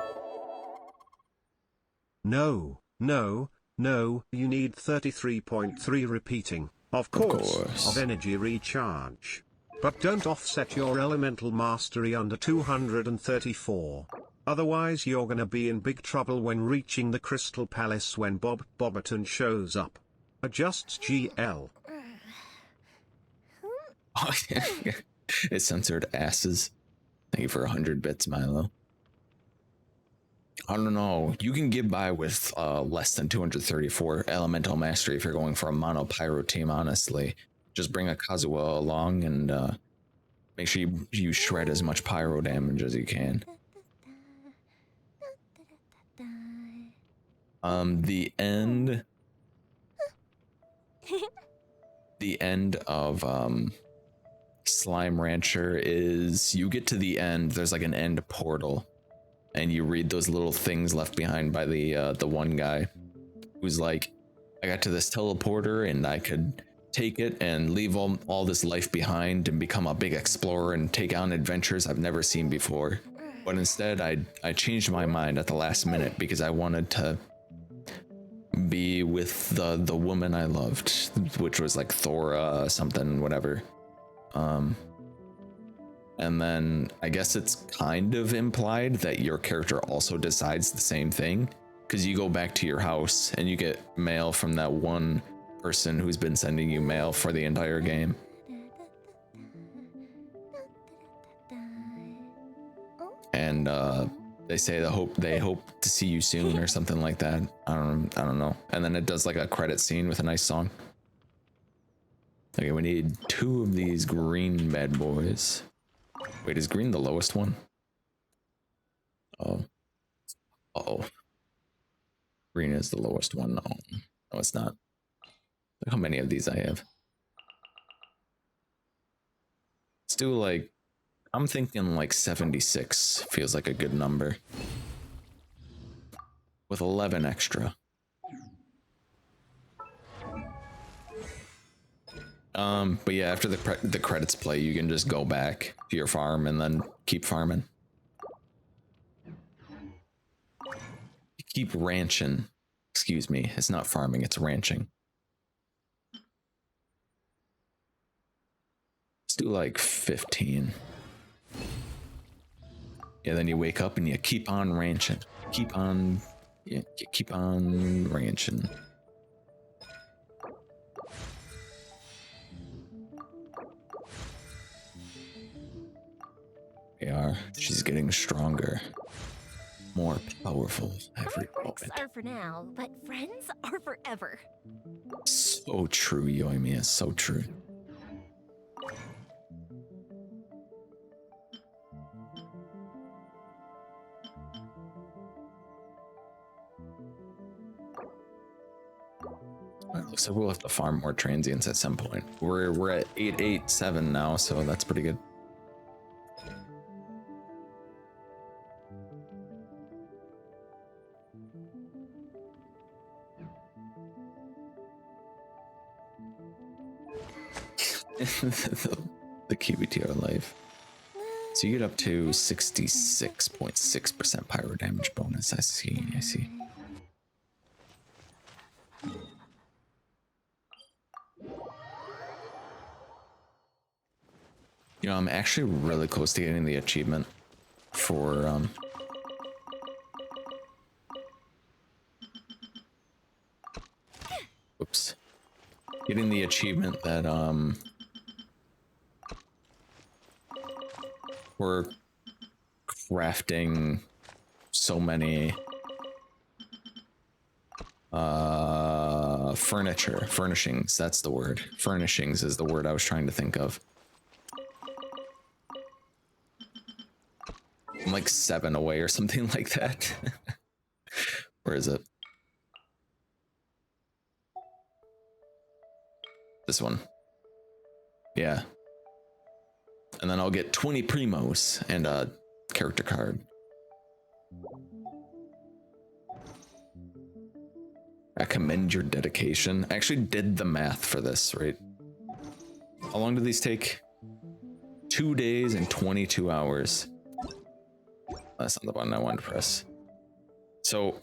No, you need 33.3 repeating, of course, of energy recharge. But don't offset your elemental mastery under 234. Otherwise you're gonna be in big trouble when reaching the Crystal Palace when Bob Bobberton shows up. Adjusts GL. Oh, yeah. It censored asses. Thank you for 100 bits, Milo. I don't know. You can get by with less than 234 elemental mastery if you're going for a mono pyro team, honestly. Just bring a Kazuha along and make sure you shred as much pyro damage as you can. The end of Slime Rancher is you get to the end, there's like an end portal, and you read those little things left behind by the one guy who's like, I got to this teleporter and I could take it and leave all this life behind and become a big explorer and take on adventures I've never seen before. But instead I changed my mind at the last minute because I wanted to be with the woman I loved, which was like Thora something, whatever. And then I guess it's kind of implied that your character also decides the same thing, because you go back to your house and you get mail from that one person who's been sending you mail for the entire game. And they say they hope to see you soon or something like that. I don't know. And then it does like a credit scene with a nice song. Okay, we need 2 of these green bad boys. Wait, is green the lowest one? Oh. Uh-oh. Green is the lowest one. No, no, it's not. Look how many of these I have. Let's do like, I'm thinking like 76 feels like a good number. With 11 extra. But yeah, after the credits play, you can just go back to your farm and then keep farming. You keep ranching. Excuse me, it's not farming, it's ranching. Let's do like 15. Yeah, then you wake up and you keep on ranching. You keep on ranching. She's getting stronger. More powerful every Heartbreaks moment. are for now, but friends are forever. So true, Yoimiya, so true. Looks like we'll have to farm more transients at some point. We're at 887 now, so that's pretty good. the QBTR life. So you get up to 66.6% pyro damage bonus. I see. You know, I'm actually really close to getting the achievement for oops. Getting the achievement that we're crafting so many furnishings, that's the word. Furnishings is the word I was trying to think of. I'm like 7 away or something like that. Where is it? This one. Yeah. And then I'll get 20 primos and a character card. I commend your dedication. I actually did the math for this, right? How long do these take? 2 days and 22 hours. That's not the button I wanted to press. So,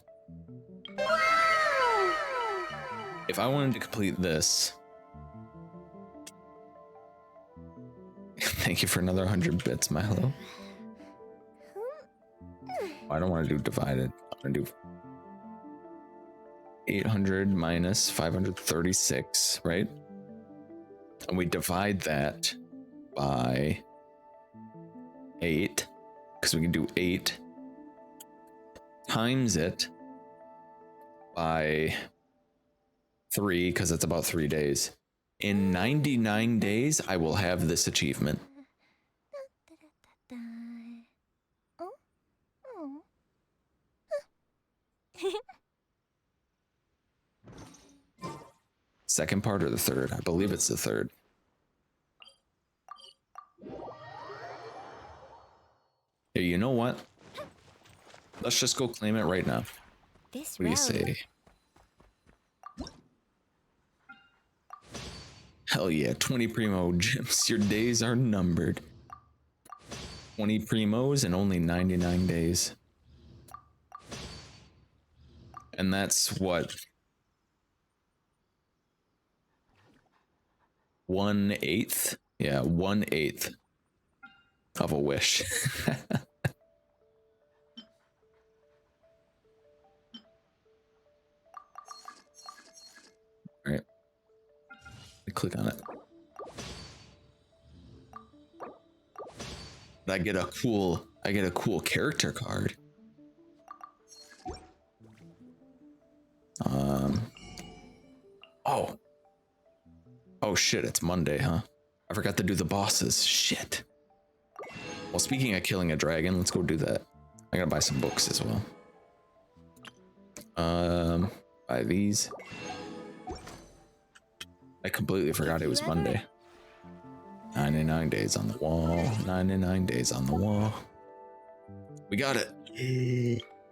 if I wanted to complete this, thank you for another 100 bits, Milo. I don't want to do divided. I'm going to do 800 minus 536, right? And we divide that by 8, because we can do 8 times it by 3, because it's about 3 days. In 99 days, I will have this achievement. Second part or the third? I believe it's the third. Hey, you know what? Let's just go claim it right now. This What do you road. say? Hell yeah, 20 primo gems. Your days are numbered. 20 primos in only 99 days. And that's what? 1/8? Yeah, 1/8 of a wish. All right. click on it. But I get a cool character card. Oh. Oh shit, it's Monday, huh? I forgot to do the bosses. Shit. Well, speaking of killing a dragon, let's go do that. I gotta buy some books as well. Buy these. I completely forgot it was Monday. 99 days on the wall. 99 days on the wall. We got it.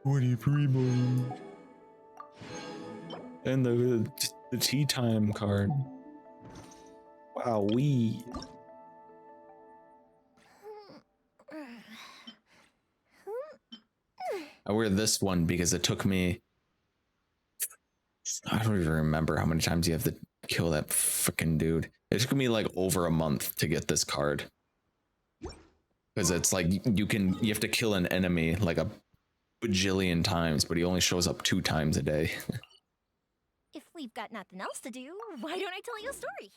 23 more. And the tea time card. Wow, I wear this one because it took me, I don't even remember how many times you have to kill that freaking dude. It took me like over a month to get this card. Because it's like you have to kill an enemy like a bajillion times, but he only shows up 2 times a day. If we've got nothing else to do, why don't I tell you a story?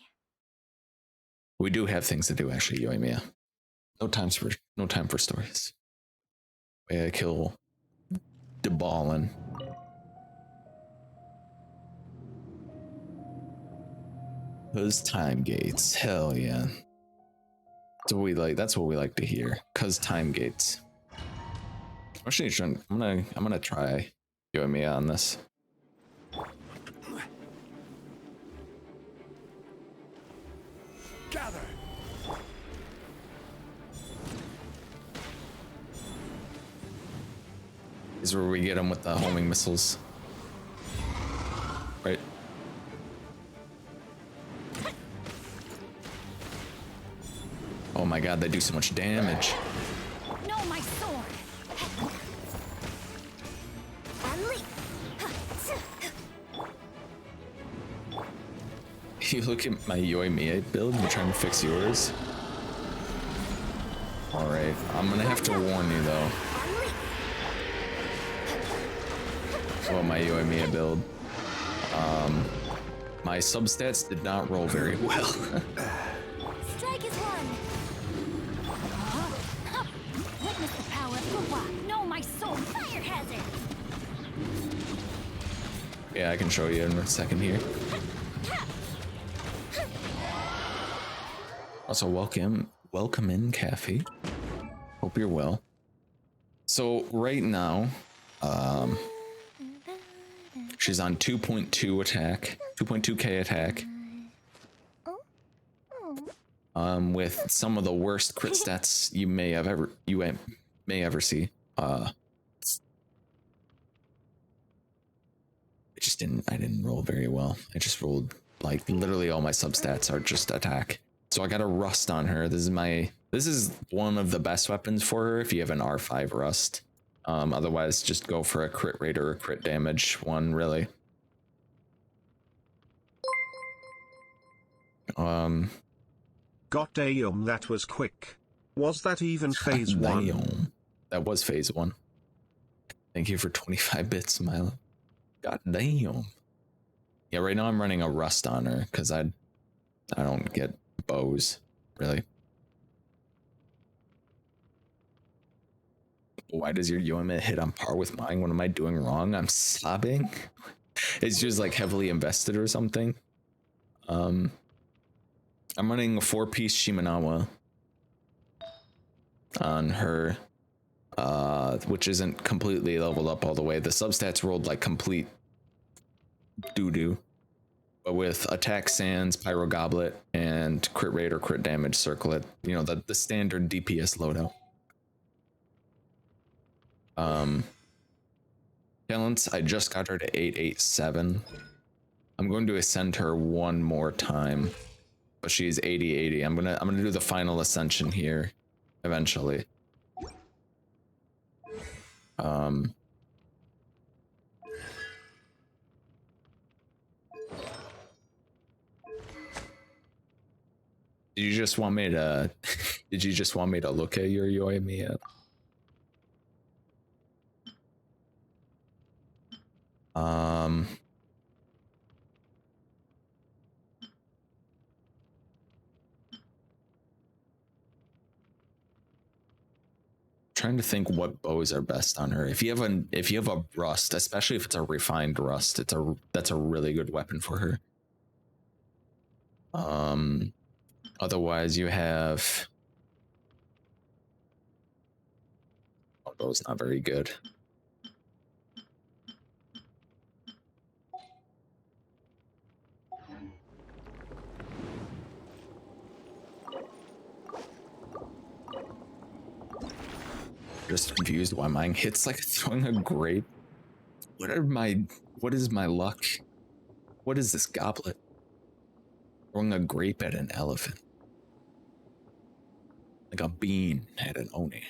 We do have things to do actually, Yoimiya. No time for stories. Way I kill Debalin. Those time gates, hell yeah. That's what we like to hear. Cause time gates. Actually, I'm gonna try Yoimiya on this. Gather. Is where we get them with the homing missiles. Right. Oh my god, they do so much damage. No, my sword. You look at my Yoimiya build, you're trying to fix yours. Alright, I'm gonna have to warn you though. About my Yoimiya build. My substats did not roll very well. Strike is one. Witness the power of Kuwa. No, my sword. Fire hazard. Yeah, I can show you in a second here. Also, welcome in, Kathy. Hope you're well. So right now, she's on 2.2 attack, 2.2k attack. With some of the worst crit stats you may ever see. I didn't roll very well. I just rolled like literally all my substats are just attack. So I got a rust on her. This is one of the best weapons for her if you have an R5 rust. Otherwise just go for a crit rate or a crit damage one, really. Got damn, that was quick. Was that even phase 1? Damn. That was phase 1. Thank you for 25 bits, Milo. God damn. Yeah, right now I'm running a rust on her because I don't get bows, really. Why does your Yoimiya hit on par with mine? What am I doing wrong? I'm sobbing. It's just like heavily invested or something. I'm running a 4-piece Shimenawa on her, which isn't completely leveled up all the way. The substats rolled like complete doo-doo. But with attack sands, pyro goblet, and crit rate or crit damage circlet, you know, the standard DPS loadout. Talents, I just got her to 887. I'm going to ascend her one more time, but she's 80-80. I'm gonna do the final ascension here eventually. Did you just want me to look at your Yoimiya? trying to think what bows are best on her. If you have a rust, especially if it's a refined rust, that's a really good weapon for her. Otherwise you have, oh, bow's not very good. Just confused why mine hits like throwing a grape. What is my luck? What is this goblet? Throwing a grape at an elephant. Like a bean at an oni.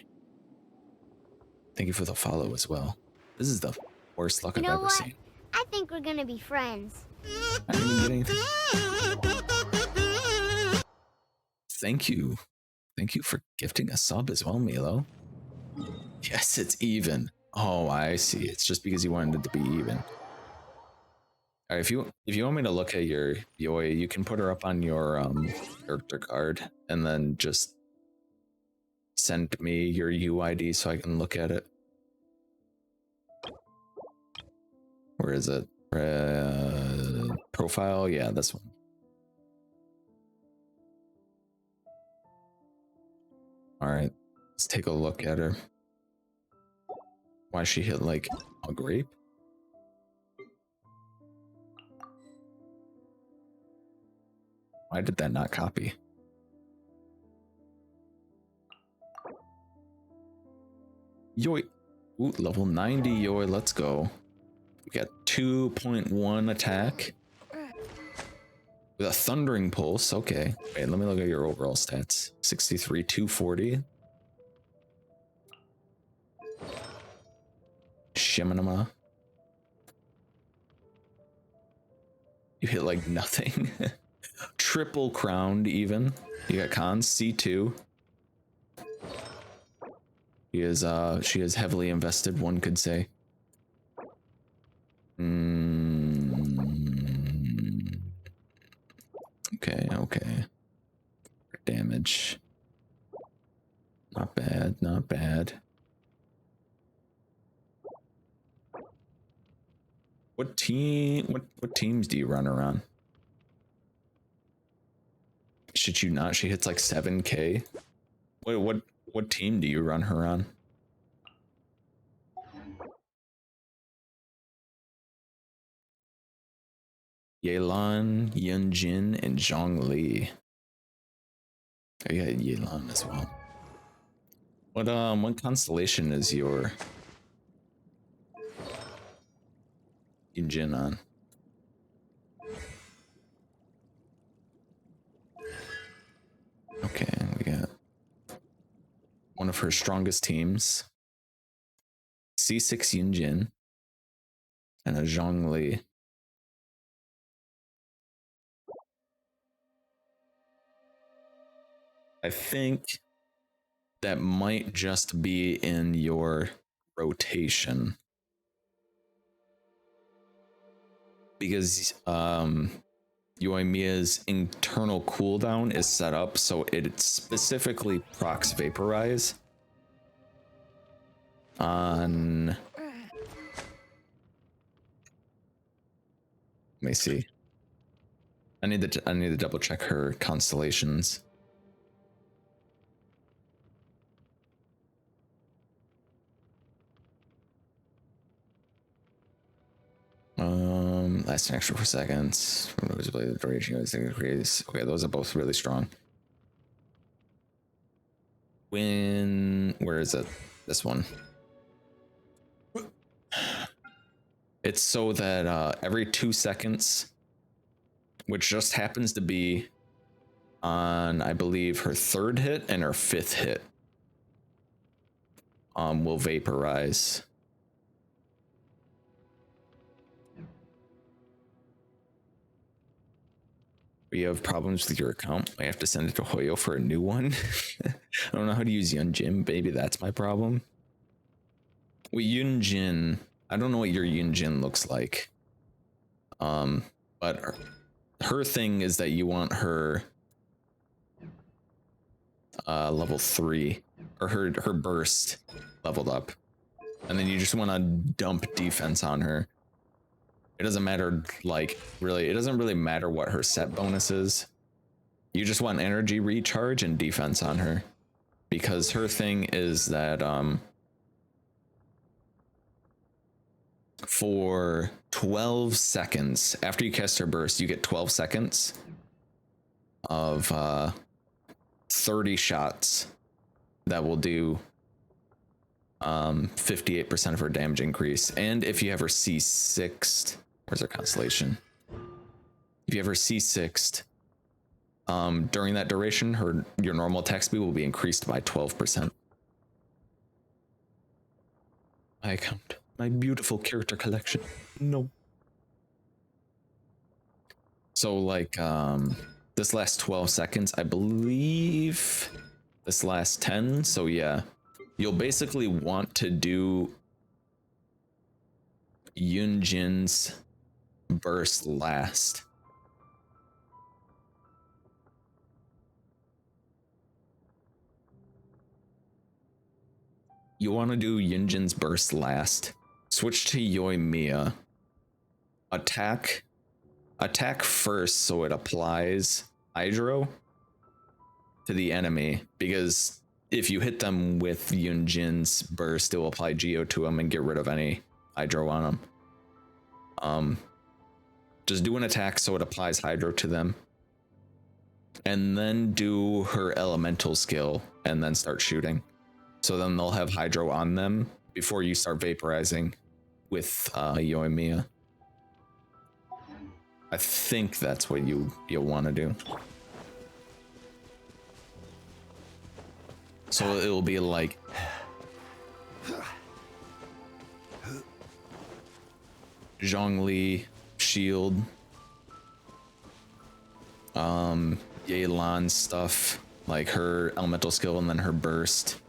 Thank you for the follow as well. This is the worst luck I've ever seen. I think we're gonna be friends. I didn't even get anything. Thank you. Thank you for gifting a sub as well, Milo. Yes, it's even. Oh, I see. It's just because you wanted it to be even. All right, if you want me to look at your Yoi, you can put her up on your character card and then just send me your UID so I can look at it. Where is it? Profile? Yeah, this one. All right, let's take a look at her. Why she hit like a grape? Why did that not copy? Yoi. Ooh, level 90 Yoi, let's go. We got 2.1 attack. With a thundering pulse, okay. Wait, let me look at your overall stats. 63, 240. Shimanama. You hit like nothing. Triple crowned even. You got cons, C2. She is heavily invested, one could say. Okay. Damage. Not bad, not bad. What teams do you run her on? Should you not? She hits like 7k. Wait, what team do you run her on? Yelan, Yunjin, and Zhongli. Oh yeah, Yelan as well. What constellation is your Yunjin on? Okay, we got one of her strongest teams. C6 Yunjin and a Zhongli. I think that might just be in your rotation. Because Yoimiya's internal cooldown is set up so it specifically procs Vaporize on... Let me see. I need to double check her constellations. Lasting extra 4 seconds. The duration okay, those are both really strong. Where is it? This one. It's so that every 2 seconds, which just happens to be on, I believe, her 3rd hit and her 5th hit, will vaporize. You have problems with your account? I have to send it to Hoyo for a new one. I don't know how to use Yunjin. Maybe that's my problem. Well, Yunjin, I don't know what your Yunjin looks like. But her thing is that you want her level 3 or her burst leveled up. And then you just want to dump defense on her. It doesn't matter, like, really, it doesn't really matter what her set bonus is. You just want energy recharge and defense on her. Because her thing is that, for 12 seconds, after you cast her burst, you get 12 seconds of 30 shots that will do 58% of her damage increase. And if you have her C6'd, where's her constellation? If you have her C6'd, during that duration, your normal attack speed will be increased by 12%. I count my beautiful character collection. No. So like this last 12 seconds, I believe this last 10. So yeah, you'll basically want to do Yunjin's burst last. You want to do Yunjin's burst last. Switch to Yoimiya. Attack first so it applies Hydro to the enemy, because if you hit them with Yunjin's burst, it will apply Geo to them and get rid of any Hydro on them. Just do an attack so it applies Hydro to them, and then do her elemental skill and then start shooting. So then they'll have Hydro on them before you start vaporizing with Yoimiya. I think that's what you'll want to do. So it'll be like Zhongli shield, Yelan stuff, like her elemental skill and then her burst.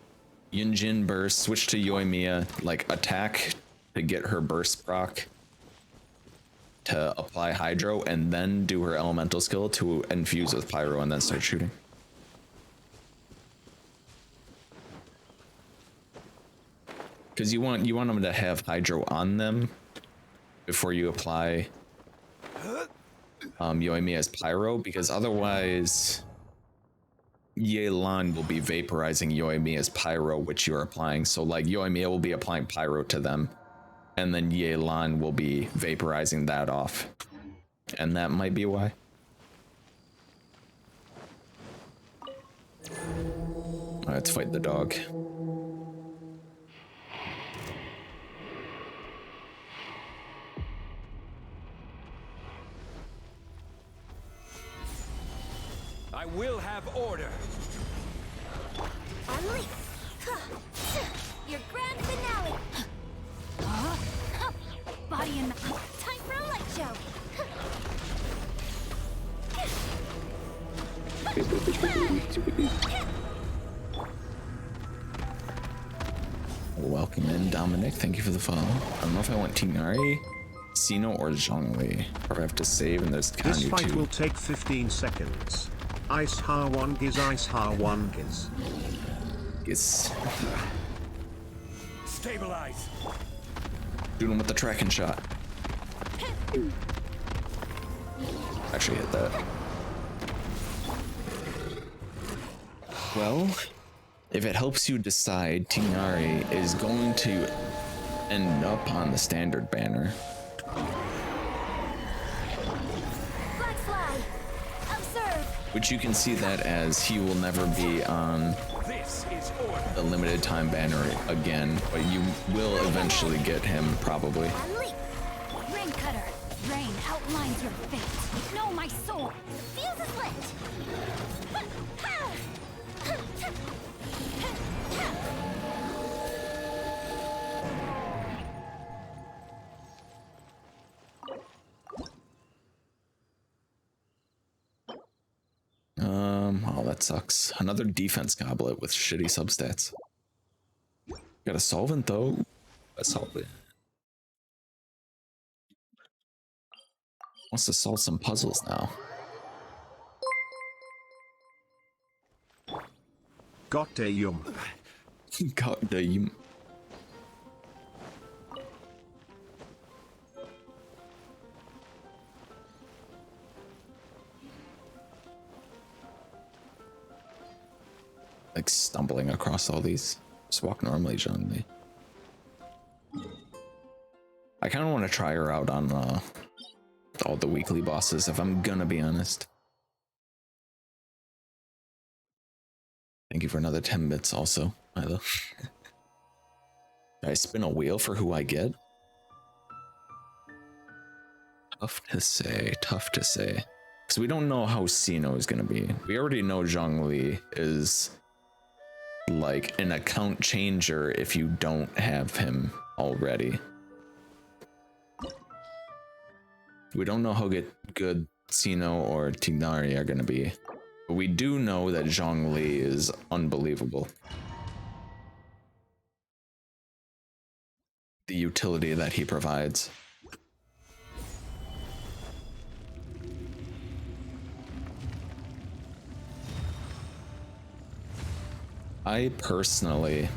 Yunjin burst, switch to Yoimiya, like attack to get her burst proc to apply Hydro, and then do her elemental skill to infuse with Pyro and then start shooting. Because you want them to have Hydro on them before you apply Yoimiya's Pyro, because otherwise Yelan will be vaporizing Yoimiya's Pyro, which you're applying. So like Yoimiya will be applying Pyro to them, and then Yelan will be vaporizing that off. And that might be why. Alright, let's fight the dog. I will have order. Unleash. Your grand finale. Body and time for a light show. Welcome in, Dominic. Thank you for the follow. I don't know if I want Tighnari, Sino, or Zhongli. Or if I have to save and there's Kanyu This fight too. will take 15 seconds. Ice Ha1 giz, Ice Ha1 giz. It's Stabilize. doing him with the tracking shot. Actually hit that. Well, if it helps you decide, Tighnari is going to end up on the standard banner. Black fly. Observe. Which you can see that as he will never be on This is order. the limited time banner again, but you will eventually get him probably. Unleash. Rain cutter. Rain outlines your fate. Know my soul. The fuse is lit. Oh, that sucks. Another defense goblet with shitty substats. Got a solvent though. A solvent. Wants to solve some puzzles now. Got a yum. God, the like stumbling across all these. Just walk normally, Zhongli. I kind of want to try her out on all the weekly bosses, if I'm gonna be honest. Thank you for another 10 bits also, Milo. Did I spin a wheel for who I get? Tough to say, tough to say. Because we don't know how Sino is gonna be. We already know Zhongli is like an account changer if you don't have him already. We don't know how good Sino or Tignari are gonna be. But we do know that Zhongli is unbelievable. The utility that he provides. I personally,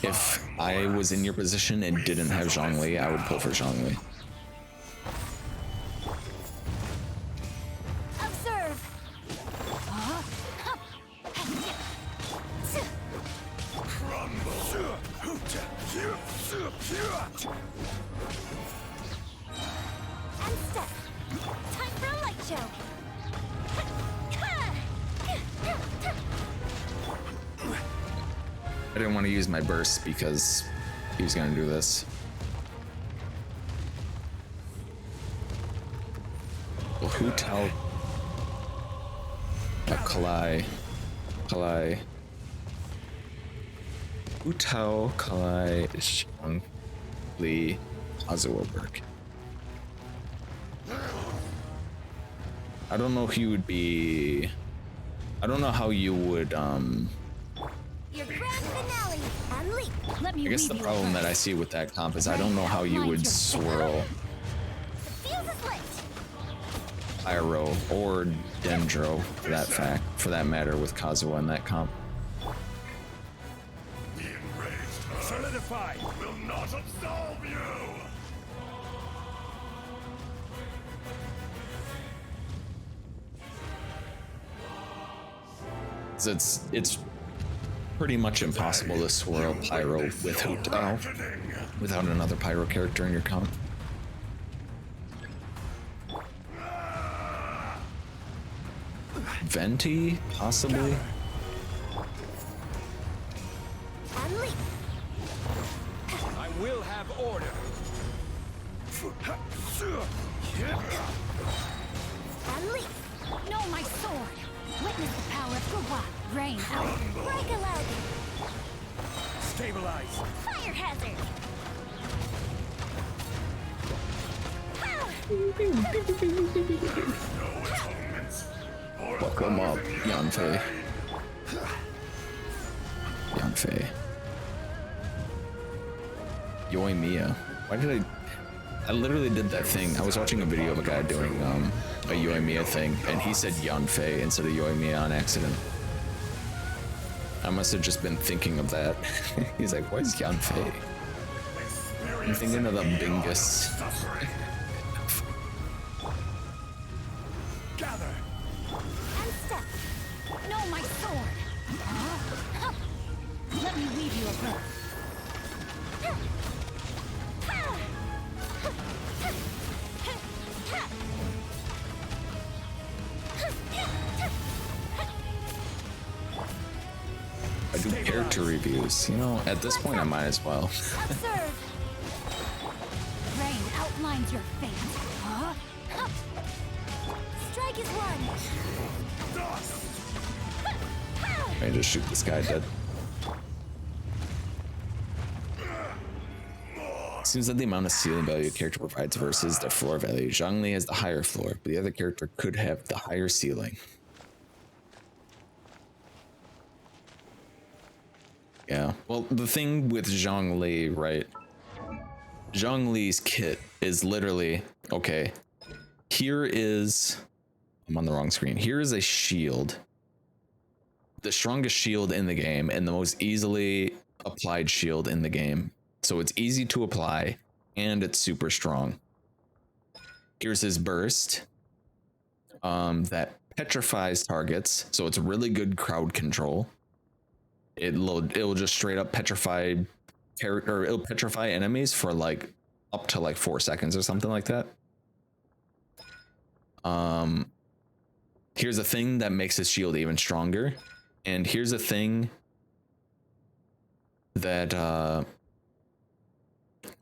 if I was in your position and didn't have Zhongli, I would pull for Zhongli. Observe. And step. Time for a light show. I didn't want to use my burst because he was gonna do this. Well, who tell? Kalai. Who tell Kalai Xiang Li Kazuo work? I don't know who would be. I don't know how you would Your grand finale. And leap. Let me I guess the weave you problem a that I see with that comp is I don't know how you would swirl Fuse is lit. Pyro or Dendro for that matter with Kazuo in that comp. Solidify. Will not absolve you. It's pretty much impossible to swirl Pyro with Hu Tao without another Pyro character in your comp. Venti, possibly? And leap. I will have order. And leap. Know my sword. Witness the power of Gugwa. Rain out. Break a leg. Stabilize. Fire hazard. Welcome up, Yanfei. Yanfei. Yoimiya. Why did I literally did that thing. I was watching a video of a guy doing a Yoimiya thing, and he said Yanfei instead of Yoimiya on accident. I must have just been thinking of that. He's like, what is Yanfei? I'm thinking of the Bingus. Gather. And step. Know my sword. Let me weave you a rope. I do character reviews. You know, at this point I might as well. Observe. Rain outlines your fate. Strike is one. I just shoot this guy dead. Seems that the amount of ceiling value a character provides versus their floor value. Zhongli has the higher floor, but the other character could have the higher ceiling. Yeah, well, the thing with Zhongli, right? Zhongli's kit is literally, okay, here is, I'm on the wrong screen. Here is a shield. The strongest shield in the game and the most easily applied shield in the game. So it's easy to apply and it's super strong. Here's his burst. That petrifies targets, so it's really good crowd control. It'll just straight up petrify it'll petrify enemies for like up to like 4 seconds or something like that. Here's a thing that makes his shield even stronger, and here's a thing that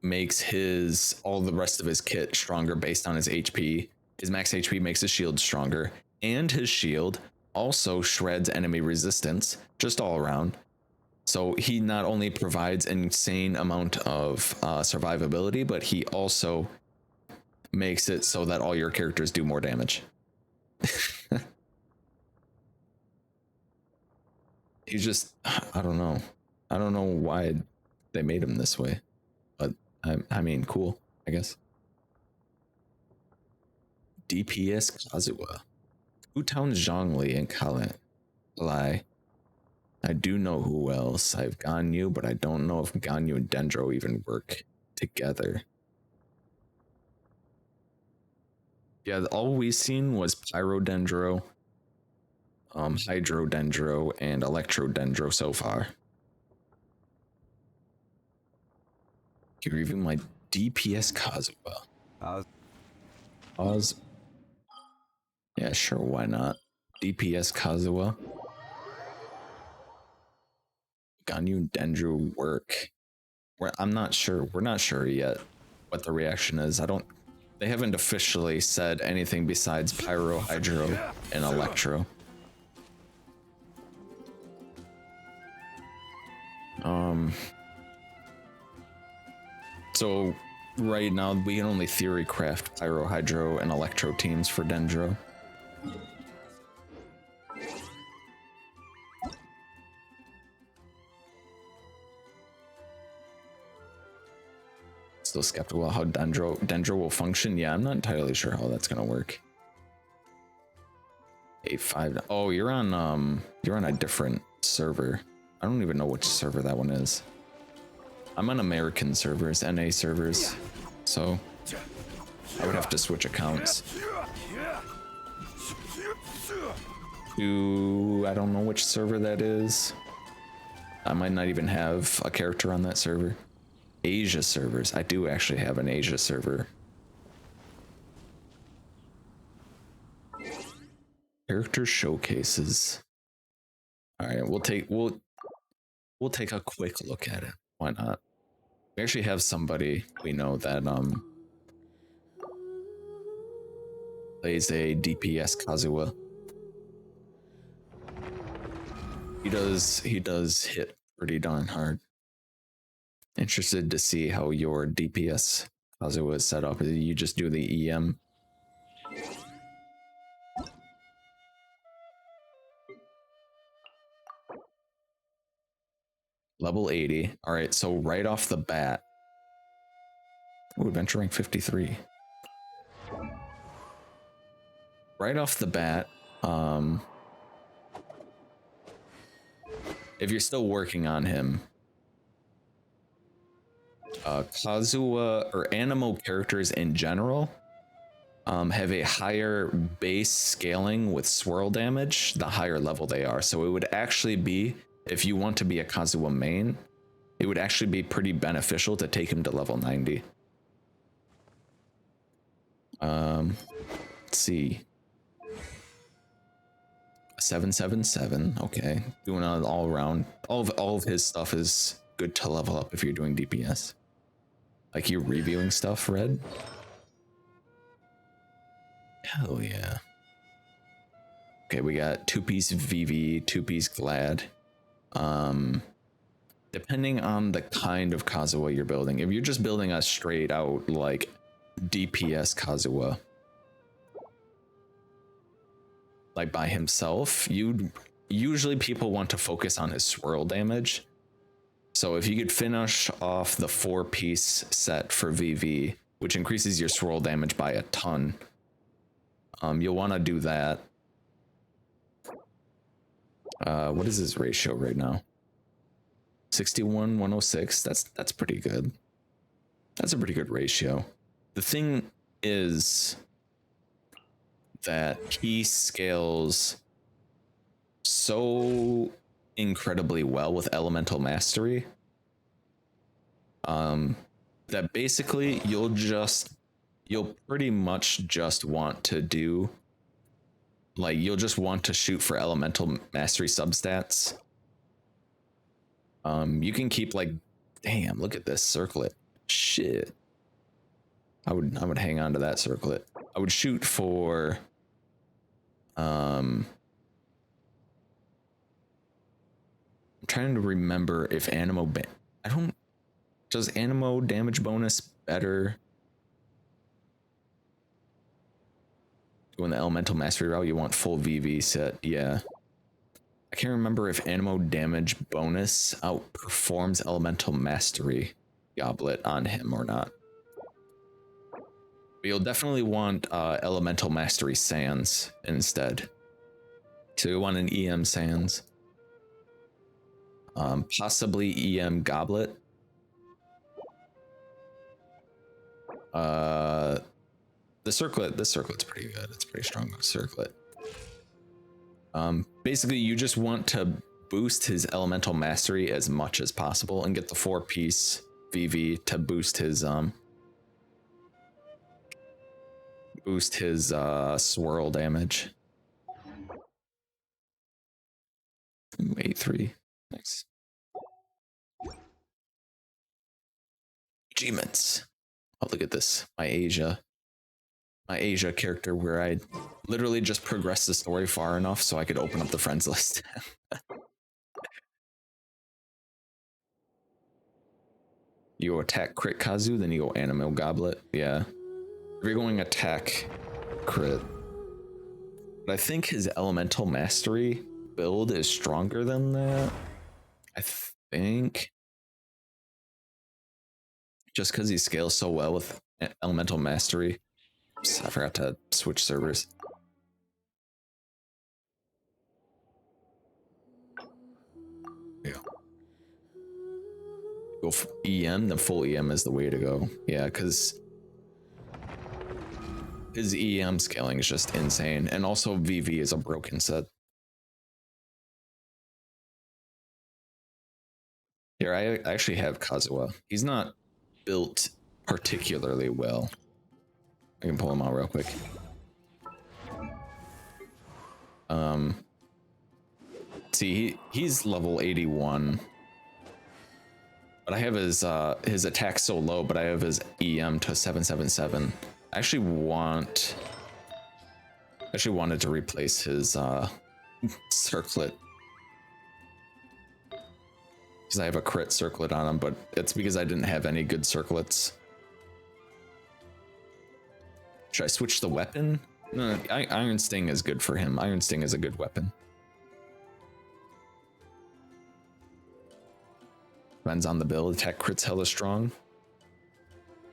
makes all the rest of his kit stronger based on his HP. His max HP makes his shield stronger, and his shield also shreds enemy resistance just all around. So he not only provides an insane amount of survivability, but he also makes it so that all your characters do more damage. He's just, I don't know. I don't know why they made him this way, but I mean, cool, I guess. DPS Kazuha. Who towns Zhongli and Kalai? I do know who else. I've Ganyu, but I don't know if Ganyu and Dendro even work together. Yeah, all we've seen was Pyro Dendro, Hydro Dendro, and Electro Dendro so far. You're reviewing my DPS Kazuha. Oz. Yeah, sure, why not? DPS Kazuha. Ganyu and Dendro work. I'm not sure. We're not sure yet what the reaction is. They haven't officially said anything besides Pyro, Hydro, and Electro. So right now we can only theory craft Pyro, Hydro, and Electro teams for Dendro. Still skeptical how Dendro will function. Yeah, I'm not entirely sure how that's gonna work. 8-5. Oh, you're on a different server. I don't even know which server that one is. I'm on American servers, NA servers, so I would have to switch accounts. I don't know which server that is. I might not even have a character on that server. Asia servers. I do actually have an Asia server. Character showcases. All right, we'll take a quick look at it. Why not? We actually have somebody we know that plays a DPS Kazuha. He does hit pretty darn hard. Interested to see how your DPS Kazuha is set up. You just do the EM. Level 80. All right, so right off the bat. Ooh, adventure rank 53. Right off the bat, if you're still working on him, Kazuha or Animo characters in general have a higher base scaling with swirl damage the higher level they are. So it would actually be, if you want to be a Kazuha main, it would actually be pretty beneficial to take him to level 90. Let's see. 777. Okay, doing an all around. All of his stuff is good to level up if you're doing DPS. Like you're reviewing stuff, Red? Hell yeah. Okay, we got 2-piece VV, 2-piece Glad. Depending on the kind of Kazuha you're building, if you're just building a straight out like DPS Kazuha, like by himself, usually people want to focus on his swirl damage. So if you could finish off the 4-piece set for VV, which increases your swirl damage by a ton, you'll want to do that. What is his ratio right now? 61, 106. That's pretty good. That's a pretty good ratio. The thing is that he scales so incredibly well with elemental mastery that basically you'll pretty much just want to do, like, you'll just want to shoot for elemental mastery substats. You can keep, like, damn, look at this circlet. Shit. I would hang on to that circlet. I would shoot for I'm trying to remember if Animo does Animo damage bonus better when the elemental mastery route you want full VV set. Yeah, I can't remember if Animo damage bonus outperforms elemental mastery goblet on him or not. But you'll definitely want elemental mastery sands instead. So you want an EM sands, possibly EM goblet. The circlet's pretty good. It's pretty strong circlet. Basically you just want to boost his elemental mastery as much as possible and get the 4-piece VV to boost his swirl damage. 8-3. Nice. Achievements. Oh, look at this. My Asia character, where I literally just progressed the story far enough so I could open up the friends list. You go attack crit Kazu, then you go Animo Goblet. Yeah. If you're going attack crit. But I think his elemental mastery build is stronger than that. I think. Just because he scales so well with elemental mastery. Oops, I forgot to switch servers. Yeah. Go for EM, then full EM is the way to go. Yeah, because his EM scaling is just insane. And also VV is a broken set. Here, I actually have Kazuha. He's not built particularly well. I can pull him out real quick. See, he's level 81. But I have his attack so low, but I have his EM to 777. I actually wanted to replace his circlet. Because I have a crit circlet on him, but it's because I didn't have any good circlets. Should I switch the weapon? No, Iron Sting is good for him. Iron Sting is a good weapon. Depends on the build. Attack crit's hella strong.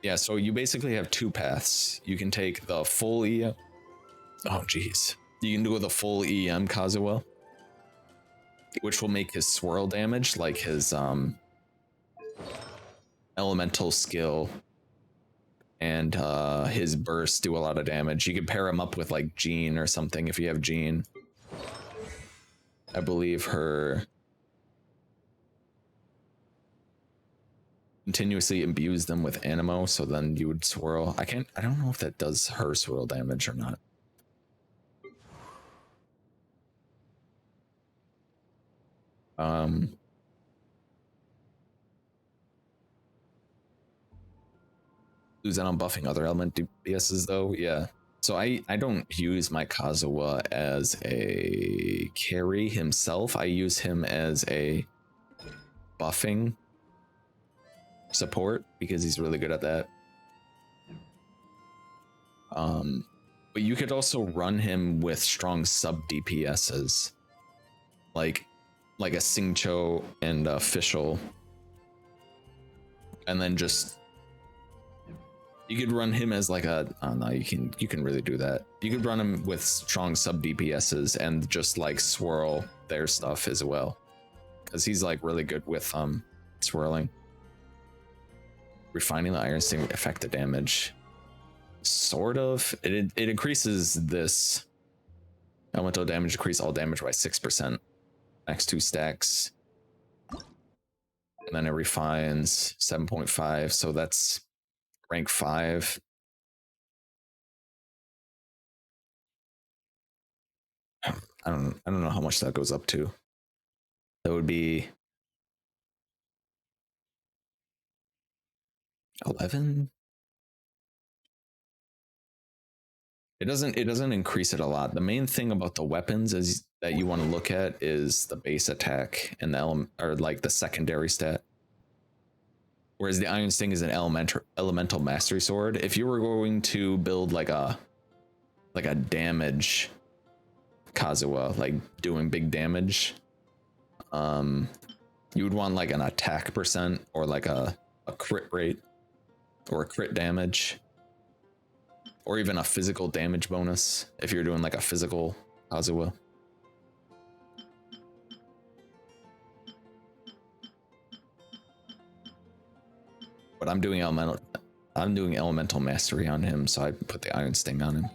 Yeah, so you basically have two paths. You can take the full EM. Oh, jeez. You can do the full EM Kazuha, which will make his swirl damage, like his elemental skill and his burst, do a lot of damage. You can pair him up with like Jean or something if you have Jean. I believe her continuously imbues them with Animo, so then you would swirl. I don't know if that does her swirl damage or not. Lose out on buffing other element DPSs though, yeah. So I don't use my Kazuha as a carry himself. I use him as a buffing support because he's really good at that. But you could also run him with strong sub DPSs, like a Singcho and a Fischl, and then just you could run him as like a, oh no, you can really do that. You could run him with strong sub DPSs and just like swirl their stuff as well, because he's like really good with swirling. Refining the iron sting effective damage. Sort of. It increases this. Elemental damage increase all damage by 6%. Max 2 stacks. And then it refines 7.5. So that's rank 5. I don't know how much that goes up to. That would be 11. It doesn't increase it a lot. The main thing about the weapons is that you want to look at is the base attack and the or like the secondary stat. Whereas the Iron Sting is an elemental mastery sword. If you were going to build like a damage Kazuha, like doing big damage, you would want like an attack percent or like a crit rate or a crit damage. Or even a physical damage bonus if you're doing like a physical Kazuha. But I'm doing elemental mastery on him, so I put the Iron Sting on him.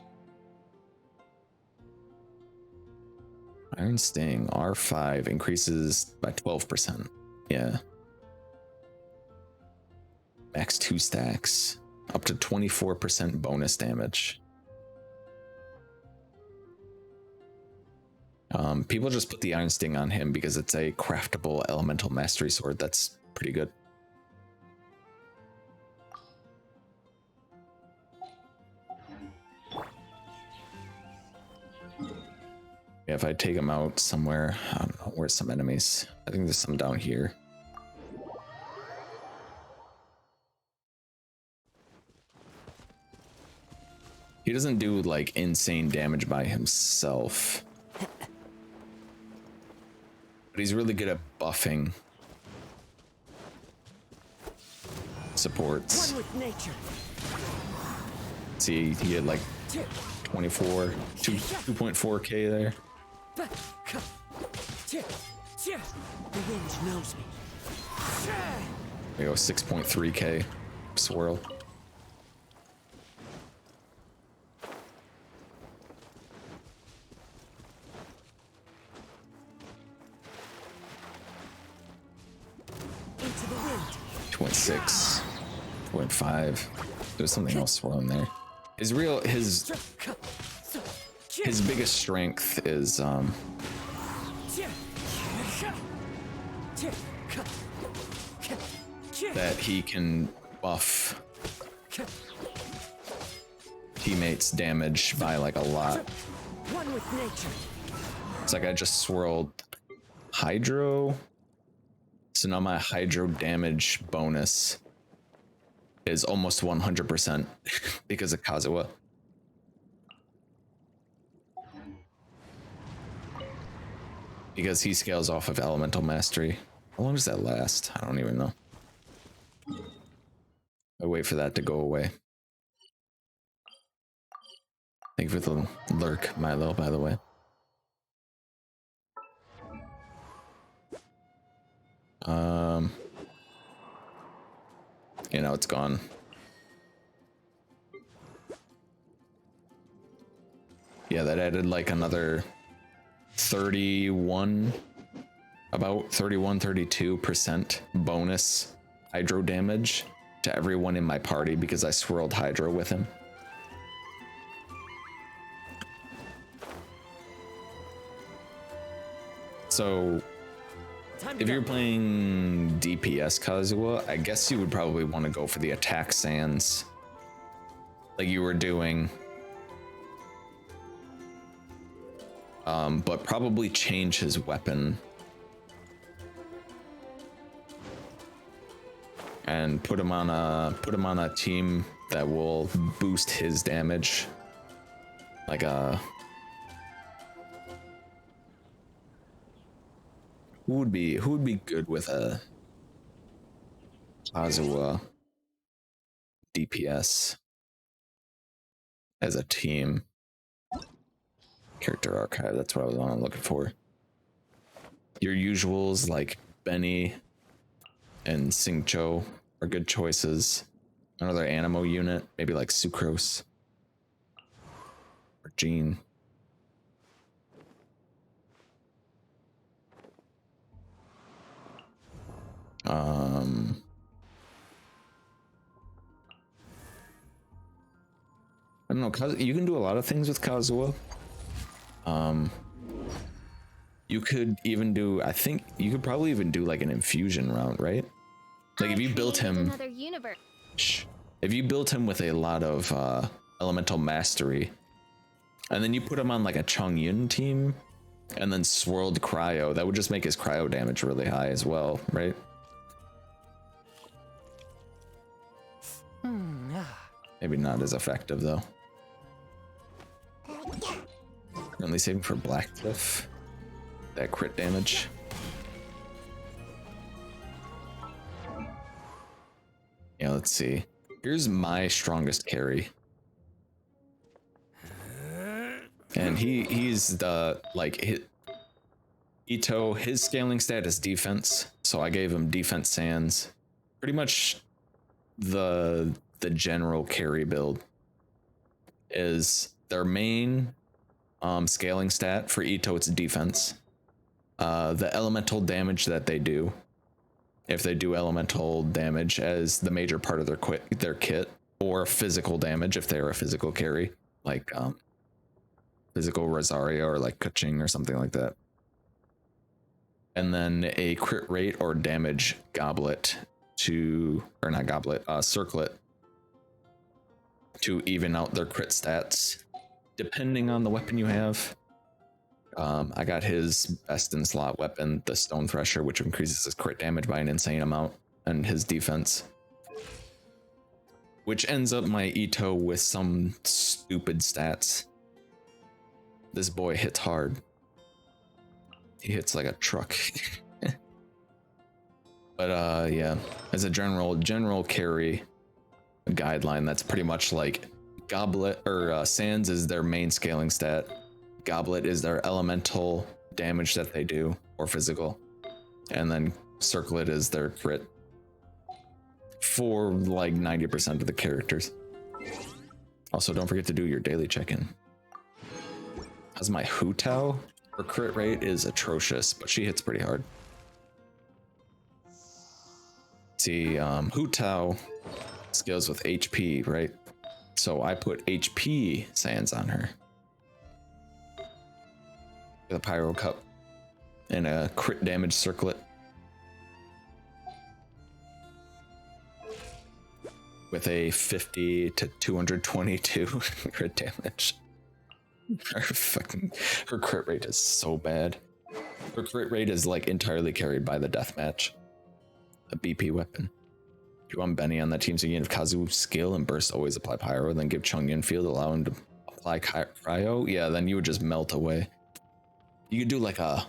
Iron Sting R5 increases by 12%. Yeah. Max 2 stacks. Up to 24% bonus damage. People just put the Iron Sting on him because it's a craftable elemental mastery sword. That's pretty good. Yeah, if I take him out somewhere, I don't know, where's some enemies? I think there's some down here. He doesn't do like insane damage by himself, but he's really good at buffing supports. One with nature. See, he had like 2.4k there. The wind knows me. There you go, 6.3k swirl. Into the wind. 0.6, 0.5. There's something else swirling there. His biggest strength is that he can buff teammates' damage by like a lot. One with nature. It's like I just swirled Hydro. So now my Hydro damage bonus is almost 100% because of Kazuha. Because he scales off of Elemental Mastery. How long does that last? I don't even know. I wait for that to go away. Thank you for the lurk, Milo, by the way. You know, it's gone. Yeah, that added like another 31, about 32% bonus Hydro damage to everyone in my party because I swirled Hydro with him. So if you're playing DPS Kazuha, I guess you would probably want to go for the attack sands like you were doing. But probably change his weapon and put him on a team that will boost his damage, like who would be good with a Kazuha DPS as a team? Character archive, that's what I was looking for. Your usuals like Benny, and Singcho are good choices. Another Animo unit, maybe like Sucrose or Jean. I don't know, you can do a lot of things with Kazuha. You could even do, I think you could probably even do like an infusion round, right? Like if you built him, another universe. if you built him with a lot of elemental mastery, and then you put him on like a Chongyun team, and then swirled cryo, that would just make his cryo damage really high as well, right? Maybe not as effective though. Currently saving for Blackcliff. That crit damage. Yeah, let's see. Here's my strongest carry. And he's the, like, Ito, his scaling stat is defense. So I gave him defense sands. Pretty much the general carry build is their main scaling stat for Ito, it's defense. The elemental damage that they do, if they do elemental damage as the major part of their kit, or physical damage if they're a physical carry, like physical Rosario or like Kuching or something like that. And then a crit rate or damage goblet to, or not goblet, circlet to even out their crit stats, depending on the weapon you have. I got his best in slot weapon, the Stone Thresher, which increases his crit damage by an insane amount, and his defense, which ends up my Ito with some stupid stats. This boy hits hard. He hits like a truck. But yeah, as a general carry guideline, that's pretty much like Goblet or Sands is their main scaling stat. Goblet is their elemental damage that they do, or physical, and then Circlet is their crit for like 90% of the characters. Also, don't forget to do your daily check-in. How's my Hu Tao? Her crit rate is atrocious, but she hits pretty hard. See, Hu Tao scales with HP, right? So I put HP sands on her. The Pyro Cup and a crit damage circlet with a 50 to 222 crit damage. Her crit rate is so bad. Her crit rate is like entirely carried by the deathmatch, a BP weapon. If you want Benny on that team, so you can have Kazu skill and burst always apply pyro, then give Chongyun field, allow him to apply cryo. Yeah, then you would just melt away. You could do like that.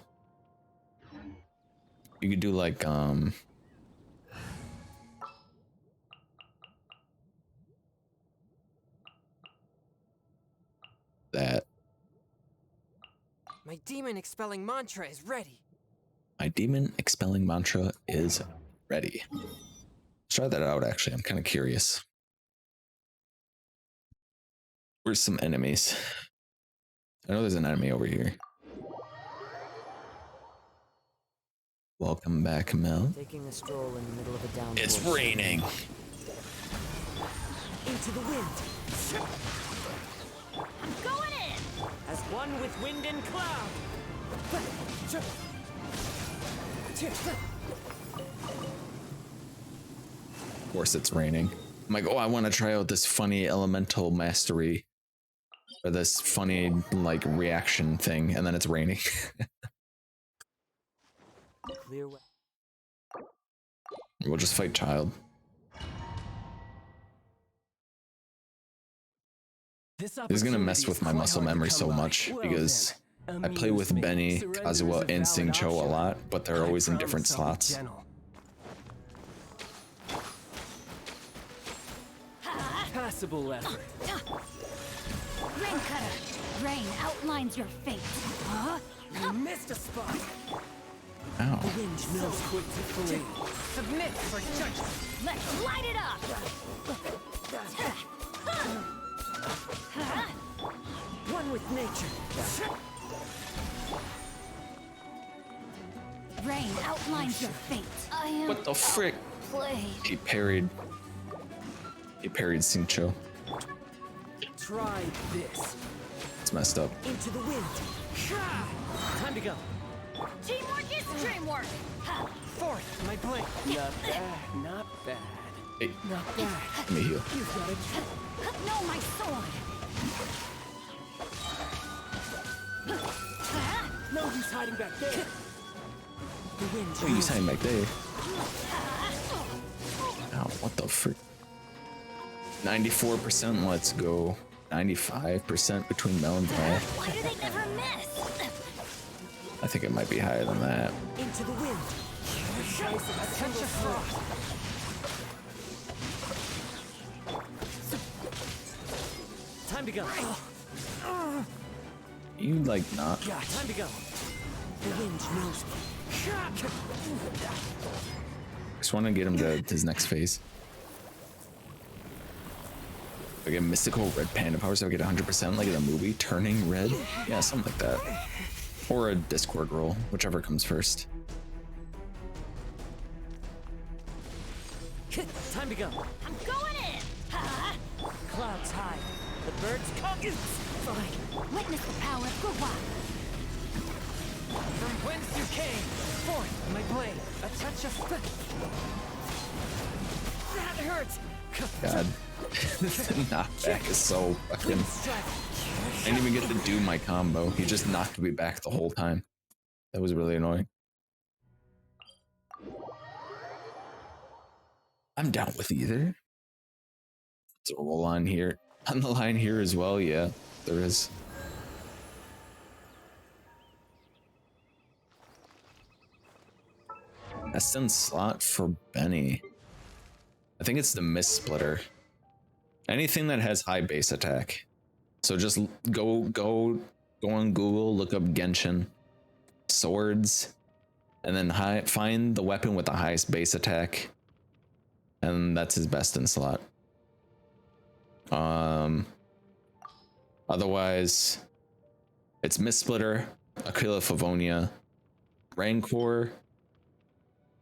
My demon expelling mantra is ready. My demon expelling mantra is ready. Let's try that out actually. I'm kind of curious. Where's some enemies? I know there's an enemy over here. Welcome back, Mel. Taking a stroll in the middle of a downpour. It's raining. Into the wind. I'm going in! As one with wind and cloud. Of course it's raining. I'm like, oh, I want to try out this funny elemental mastery. Or this funny, like, reaction thing, and then it's raining. Clear way. We'll just fight Child. This is gonna mess with my muscle memory so much, because I play with Benny, Kazuha, and Singcho a lot, but they're always in different slots. Passable effort. Rain cutter. Rain outlines your fate. Huh? You missed a spot. Ow. The wind knows quick to flee. Submit for judgment. Let's light it up! One with nature. Rain outlines your fate. I am What the frick? played. He parried Sincho. Try this. It's messed up. Into the wind. Time to go. Teamwork is dreamwork! Ha! Fourth, my blade. Not bad, not bad. Hey, Not bad. let me heal. You've got it. No, my sword! No use hiding back there. The wind. Oh, you sound back there. Ow, what the frick? 94%, let's go. 95% between Mel and Black. Why do they never miss? I think it might be higher than that. Into the wind. Attention frost. Time to go. You like not? Time to go. The wind knows me. Just want to get him to his next phase. If I get mystical red panda power, so I get 100% like in the movie, turning red. Yeah, something like that. Or a Discord roll, whichever comes first. Time to go. I'm going in! Ha! Clouds high. The birds come. Fine. Witness the power of Gurwa. From whence you came. Forth, my blade. A touch of. That hurts. God. This knockback is so fucking... I didn't even get to do my combo. He just knocked me back the whole time. That was really annoying. I'm down with either. There's a roll on here. On the line here as well, yeah, there is. Destin slot for Benny. I think it's the Mist Splitter. Anything that has high base attack. So just go on Google, look up Genshin swords, and then find the weapon with the highest base attack, and that's his best in slot. Otherwise, it's Mist Splitter, Aquila Favonia, Rancor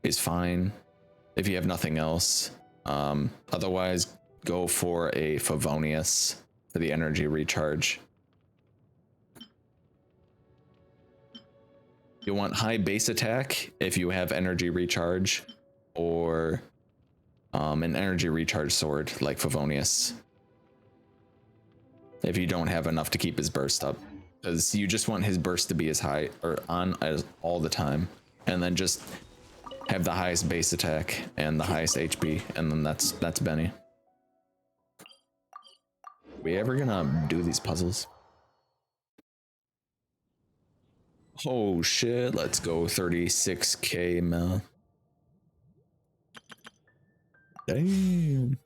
is fine if you have nothing else. Otherwise, go for a Favonius for the energy recharge. You want high base attack if you have energy recharge, or an energy recharge sword like Favonius if you don't have enough to keep his burst up, because you just want his burst to be as high or on as all the time, and then just have the highest base attack and the highest HP, and then that's Benny. We ever gonna do these puzzles? Oh shit, let's go 36k Mel. Damn.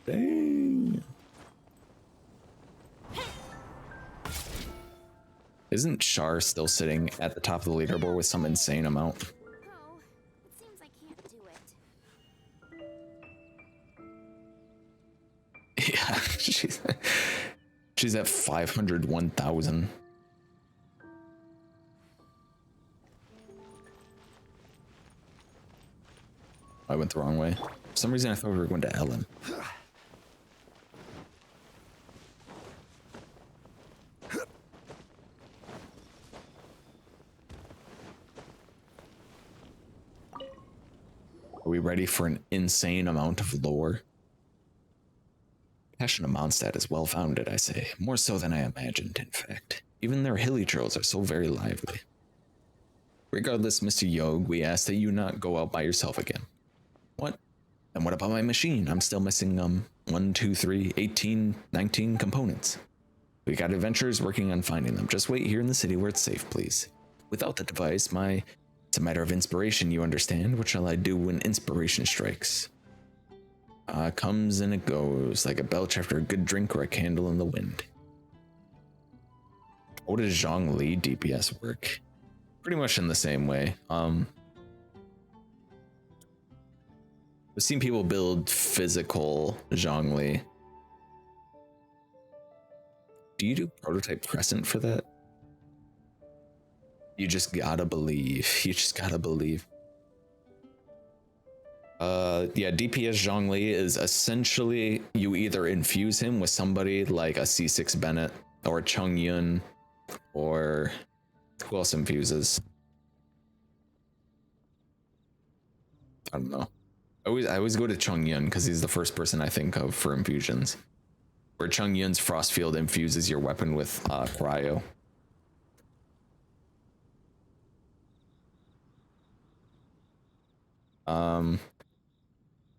Damn. Isn't Char still sitting at the top of the leaderboard with some insane amount? Oh, it seems I can't do it. Yeah, she's at 501,000. I went the wrong way. For some reason I thought we were going to Ellen. Are we ready for an insane amount of lore? Passion of Mondstadt is well founded, I say. More so than I imagined, in fact. Even their hilly trails are so very lively. Regardless, Mr. Yog, we ask that you not go out by yourself again. What? And what about my machine? I'm still missing, 1, 2, 3, 18, 19 components. We got adventurers working on finding them. Just wait here in the city where it's safe, please. Without the device, it's a matter of inspiration, you understand? What shall I do when inspiration strikes? Comes and it goes, like a belch after a good drink or a candle in the wind. How does Zhongli DPS work? Pretty much in the same way. I've seen people build physical Zhongli. Do you do prototype crescent for that? You just gotta believe. You just gotta believe. Yeah, DPS Zhongli is essentially you either infuse him with somebody like a C6 Bennett or Chung Yun, or who else infuses? I don't know. I always go to Chung Yun because he's the first person I think of for infusions. Where Chung Yun's Frost Field infuses your weapon with cryo.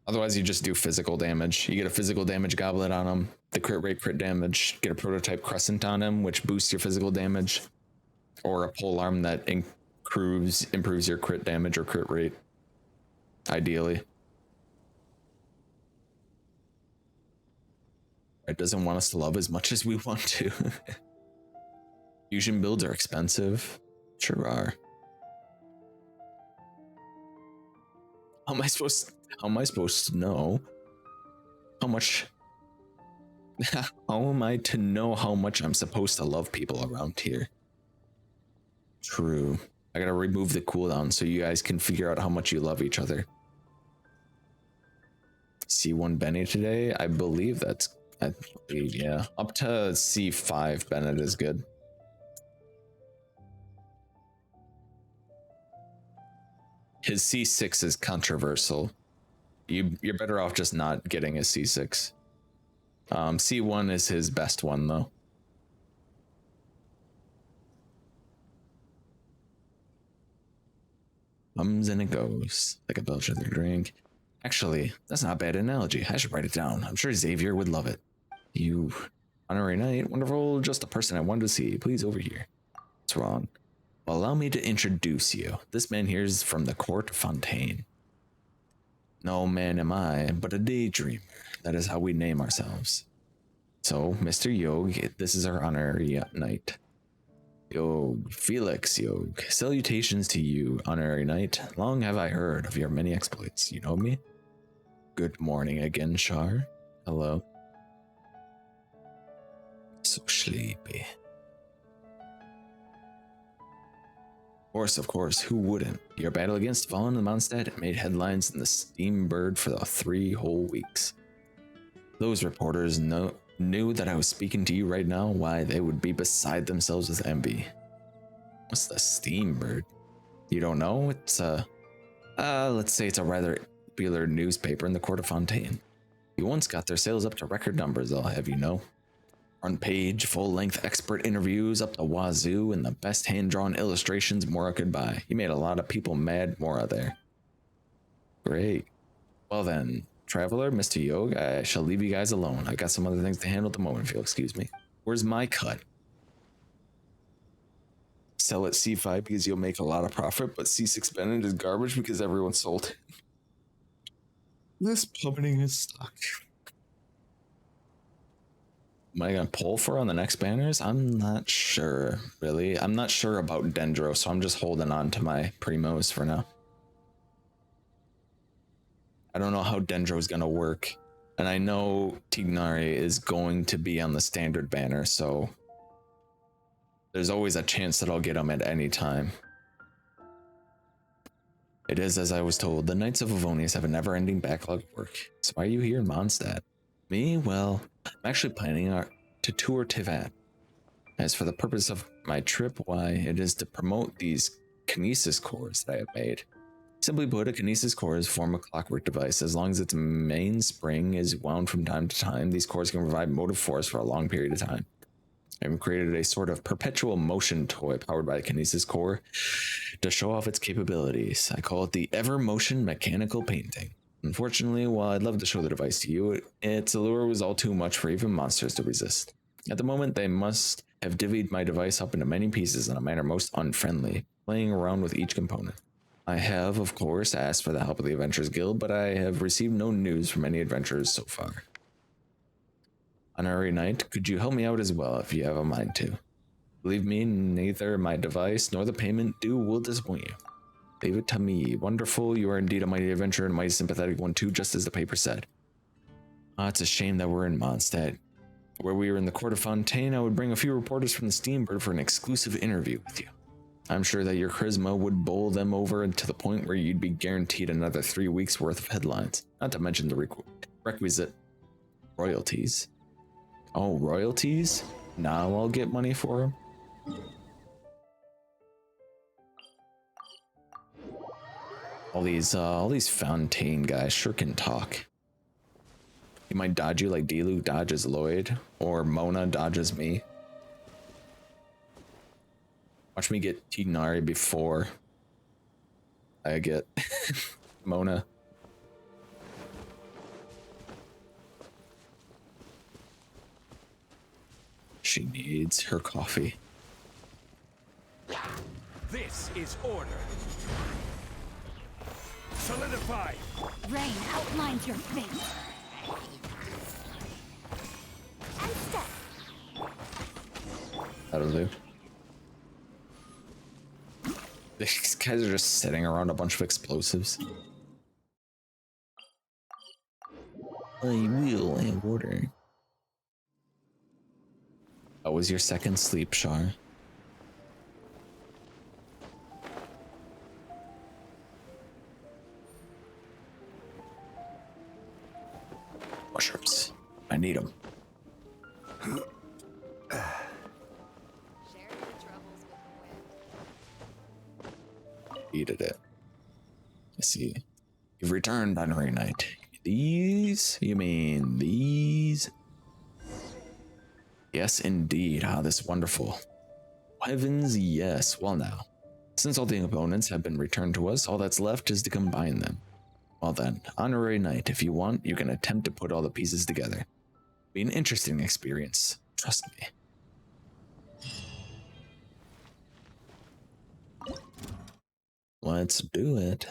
Otherwise, you just do physical damage. You get a physical damage goblet on him, the crit rate, crit damage. Get a prototype crescent on him, which boosts your physical damage, or a pole arm that improves your crit damage or crit rate. Ideally, it doesn't want us to love as much as we want to. Fusion builds are expensive, sure are. How am I supposed to know how much? How am I to know how much I'm supposed to love people around here? True. I gotta remove the cooldown so you guys can figure out how much you love each other. C1 Benny today? I believe yeah. Up to C5 Bennett is good. His C6 is controversial. You're better off just not getting a C6. C1 is his best one though. Comes and it goes like a Belgian drink. Actually, that's not a bad analogy. I should write it down. I'm sure Xavier would love it. You, honorary knight, wonderful, just the person I wanted to see. Please over here. What's wrong? Well, allow me to introduce you. This man here is from the court of Fontaine. No man am I, but a daydreamer. That is how we name ourselves. So, Mr. Yog, this is our honorary knight. Yog, Felix Yog. Salutations to you, honorary knight. Long have I heard of your many exploits. You know me? Good morning again, Shar. Hello. So sleepy. Of course, who wouldn't? Your battle against Fallen and Mondstadt made headlines in the Steam Bird for the 3 whole weeks. Those reporters knew that I was speaking to you right now. Why, they would be beside themselves with envy. What's the Steam Bird? You don't know? It's let's say it's a rather popular newspaper in the court of Fontaine. You once got their sales up to record numbers, I'll have you know. Front page, full-length expert interviews up the wazoo, and the best hand-drawn illustrations Mora could buy. You made a lot of people mad, Mora, there. Great. Well then, traveler, Mr. Yog, I shall leave you guys alone. I got some other things to handle at the moment, if you'll excuse me. Where's my cut? Sell at C5 because you'll make a lot of profit, but C6 Bennett is garbage because everyone sold it. This plummeting his stock. Am I gonna pull for on the next banners? I'm not sure, really. I'm not sure about Dendro, so I'm just holding on to my primos for now. I don't know how Dendro's gonna work. And I know Tignari is going to be on the standard banner, so there's always a chance that I'll get him at any time. It is as I was told, the Knights of Avonius have a never-ending backlog of work. So why are you here in Mondstadt? Me? Well, I'm actually planning to tour Tivat. As for the purpose of my trip, why, it is to promote these kinesis cores that I have made. Simply put, a kinesis core is a form of clockwork device. As long as its mainspring is wound from time to time, these cores can provide motive force for a long period of time. I've created a sort of perpetual motion toy powered by a kinesis core to show off its capabilities. I call it the Ever Motion Mechanical Painting. Unfortunately, while I'd love to show the device to you, its allure was all too much for even monsters to resist. At the moment, they must have divvied my device up into many pieces in a manner most unfriendly, playing around with each component. I have, of course, asked for the help of the Adventurers Guild, but I have received no news from any adventurers so far. Honorary Knight, could you help me out as well if you have a mind to? Believe me, neither my device nor the payment due will disappoint you. Leave it to me. Wonderful, you are indeed a mighty adventurer and a mighty sympathetic one too, just as the paper said. It's a shame that we're in Mondstadt. Where we were in the court of Fontaine, I would bring a few reporters from the Steambird for an exclusive interview with you. I'm sure that your charisma would bowl them over to the point where you'd be guaranteed another 3 weeks worth of headlines, not to mention the requisite royalties. Oh, royalties? Now I'll get money for them? All these Fontaine guys sure can talk. He might dodge you like D-Luke dodges Lloyd, or Mona dodges me. Watch me get Tignari before I get Mona. She needs her coffee. This is order. Solidify. Rain outlines your fate. And step. That'll do. These guys are just sitting around a bunch of explosives. I will in order. That was your second sleep, Shar. Mushrooms. I need them. Eated it. I see. You've returned on Ray Night. These? You mean these? Yes, indeed. Ah, this wonderful. Heavens, yes. Well now, since all the components have been returned to us, all that's left is to combine them. Well then, honorary night, if you want, you can attempt to put all the pieces together. Be an interesting experience. Trust me. Let's do it.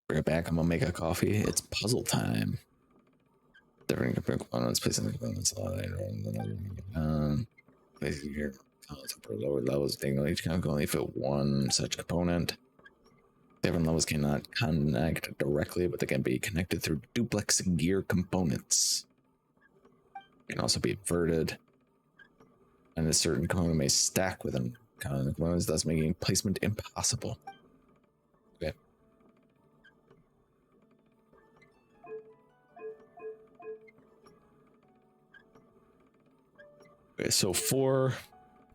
Bring it back. I'm gonna make a coffee. It's puzzle time. Different components, placing the components. Placing here. For lower levels, taking each component can only fit one such component. Different levels cannot connect directly, but they can be connected through duplex gear components. Can also be inverted, and a certain component may stack within components, thus making placement impossible. Okay. Okay, so 4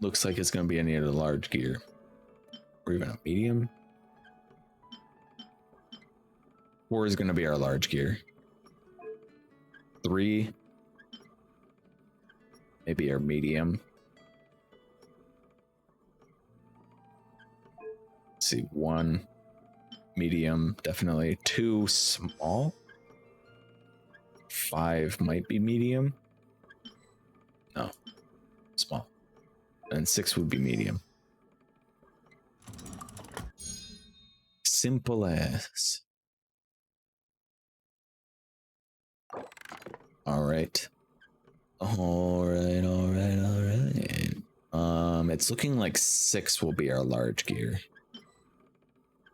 looks like it's going to be any of the large gear, or even a medium. 4 is going to be our large gear. 3, maybe our medium. Let's see, 1, medium, definitely. 2, small. 5 might be medium. No, small. And 6 would be medium. Simple as. Alright. Alright. It's looking like 6 will be our large gear.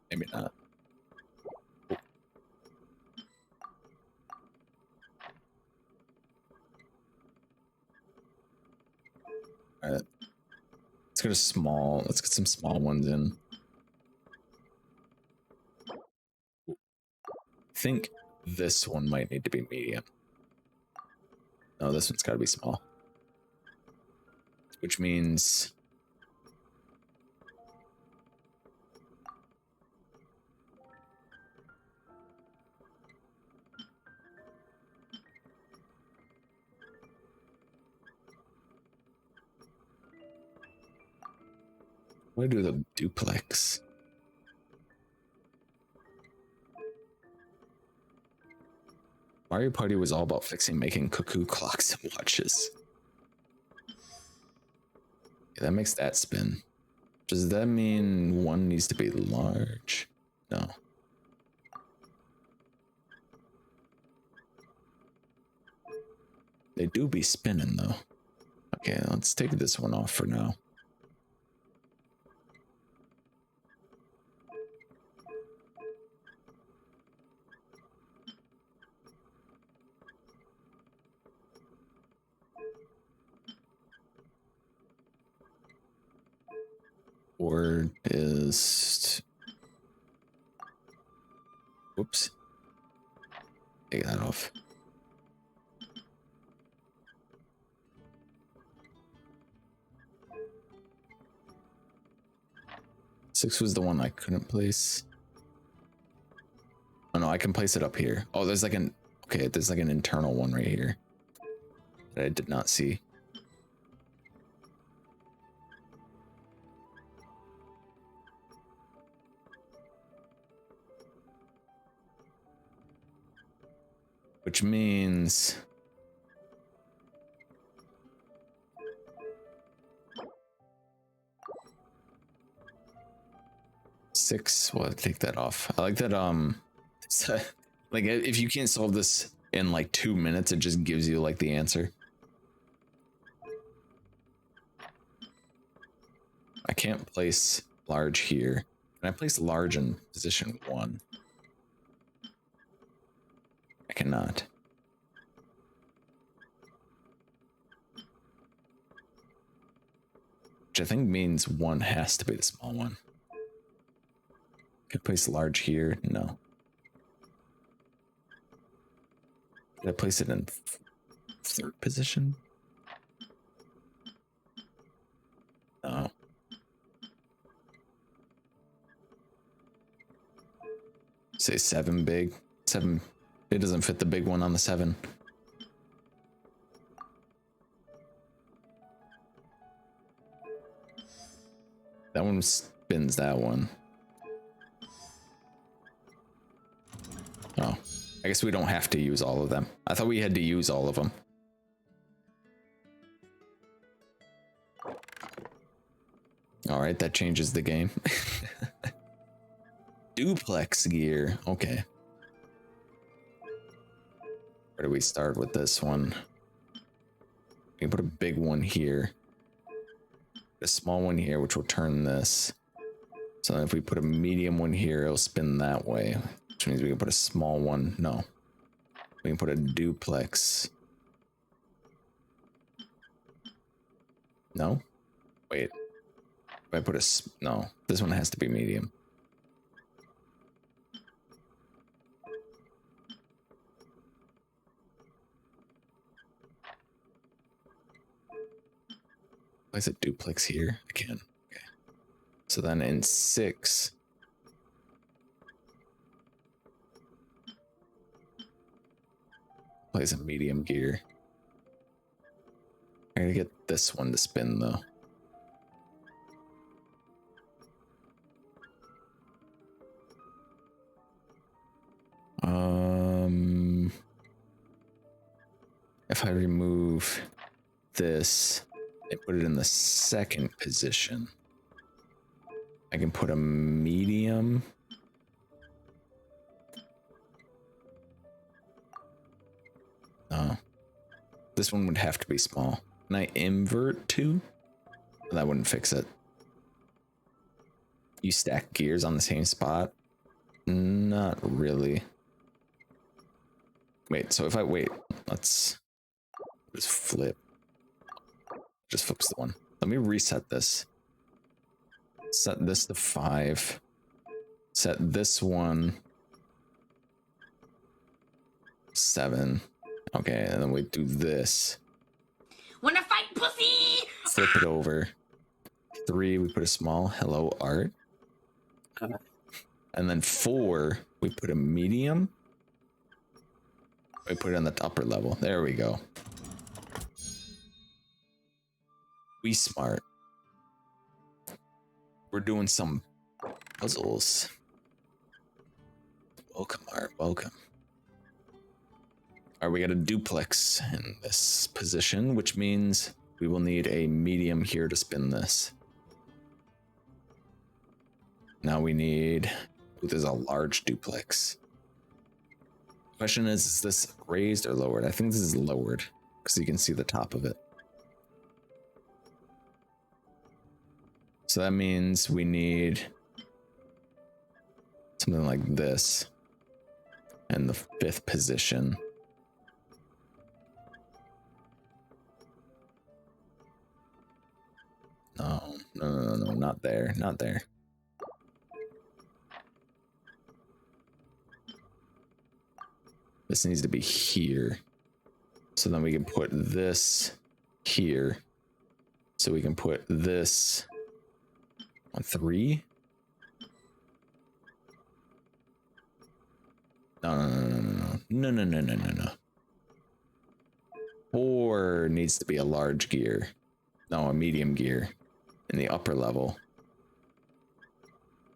Maybe not. Alright. Let's go to small. Let's get some small ones in. I think this one might need to be medium. No, this one's got to be small. Which means... Why do the duplex? Mario Party was all about making cuckoo clocks and watches. Yeah, that makes that spin. Does that mean one needs to be large? No. They do be spinning though. Okay, let's take this one off for now. Or is... Whoops. Take that off. Six was the one I couldn't place. Oh no, I can place it up here. Oh, there's like an... Okay, there's like an internal one right here that I did not see. Which means... Six, well, take that off. I like that, like, if you can't solve this in like 2 minutes, it just gives you like the answer. I can't place large here. Can I place large in position 1? I cannot. Which I think means 1 has to be the small one. Could place large here? No. Did I place it in 3rd position? No. Say 7 big. 7. It doesn't fit the big one on the 7. That one spins that one. Oh, I guess we don't have to use all of them. I thought we had to use all of them. All right, that changes the game. Duplex gear. Okay. Where do we start with this one? We can put a big one here. A small one here, which will turn this. So if we put a medium one here, it'll spin that way. Which means we can put a small one. No. We can put a duplex. No? Wait. If I put a... No. This one has to be medium. Why is it duplex here? I can. Okay. So then in 6... Plays a medium gear. I gotta get this one to spin though. If I remove this and put it in the 2nd position, I can put a medium. No. This one would have to be small. Can I invert 2? That wouldn't fix it. You stack gears on the same spot? Not really. Wait, so if I wait, let's just flip. Just flips the one. Let me reset this. Set this to 5. Set this one 7. Okay, and then we do this. Wanna fight, pussy? Flip it over. 3, we put a small hello art. And then 4, we put a medium. We put it on the upper level. There we go. We smart. We're doing some puzzles. Welcome, Art. Welcome. Alright, we got a duplex in this position, which means we will need a medium here to spin this. Now we need... Ooh, there's a large duplex. Question is this raised or lowered? I think this is lowered, because you can see the top of it. So that means we need something like this in the 5th position. No, not there, not there. This needs to be here. So then we can put this here. So we can put this on 3. No. 4 needs to be a large gear. No, a medium gear in the upper level.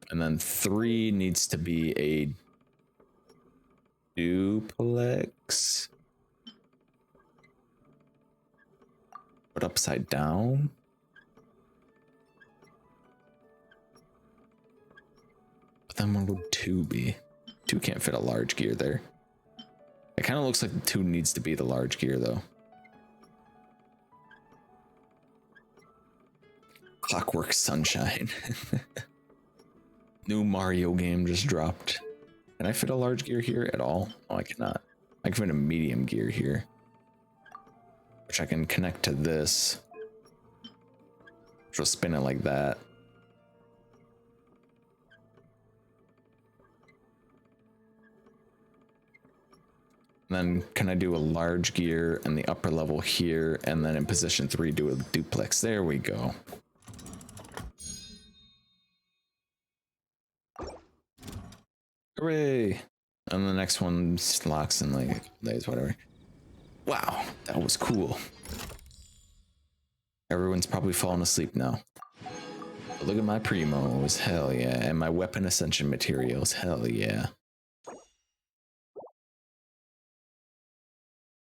And then 3 needs to be a duplex. But upside down? But then what would 2 be? 2 can't fit a large gear there. It kind of looks like 2 needs to be the large gear though. Clockwork Sunshine. New Mario game just dropped. Can I fit a large gear here at all? Oh, I cannot. I can fit a medium gear here, which I can connect to this, which will spin it like that. And then can I do a large gear in the upper level here, and then in position 3 do a duplex? There we go. Hooray! And the next one locks in like a couple days, whatever. Wow, that was cool. Everyone's probably falling asleep now. But look at my primos, hell yeah, and my weapon ascension materials, hell yeah.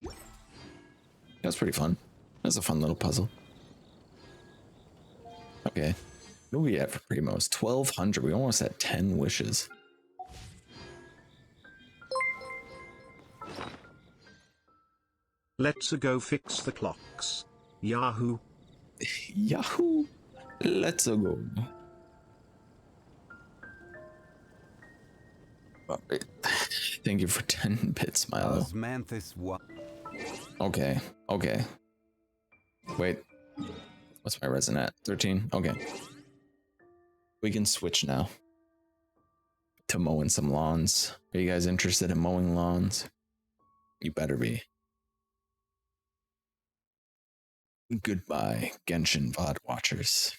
That was pretty fun. That was a fun little puzzle. Okay, what do we at for primos? 1,200. We almost had 10 wishes. Let's go fix the clocks. Yahoo. Yahoo! Let's go. Thank you for 10 bits, Milo. Okay, okay. Wait. What's my resin at? 13? Okay. We can switch now to mowing some lawns. Are you guys interested in mowing lawns? You better be. Goodbye, Genshin VOD watchers.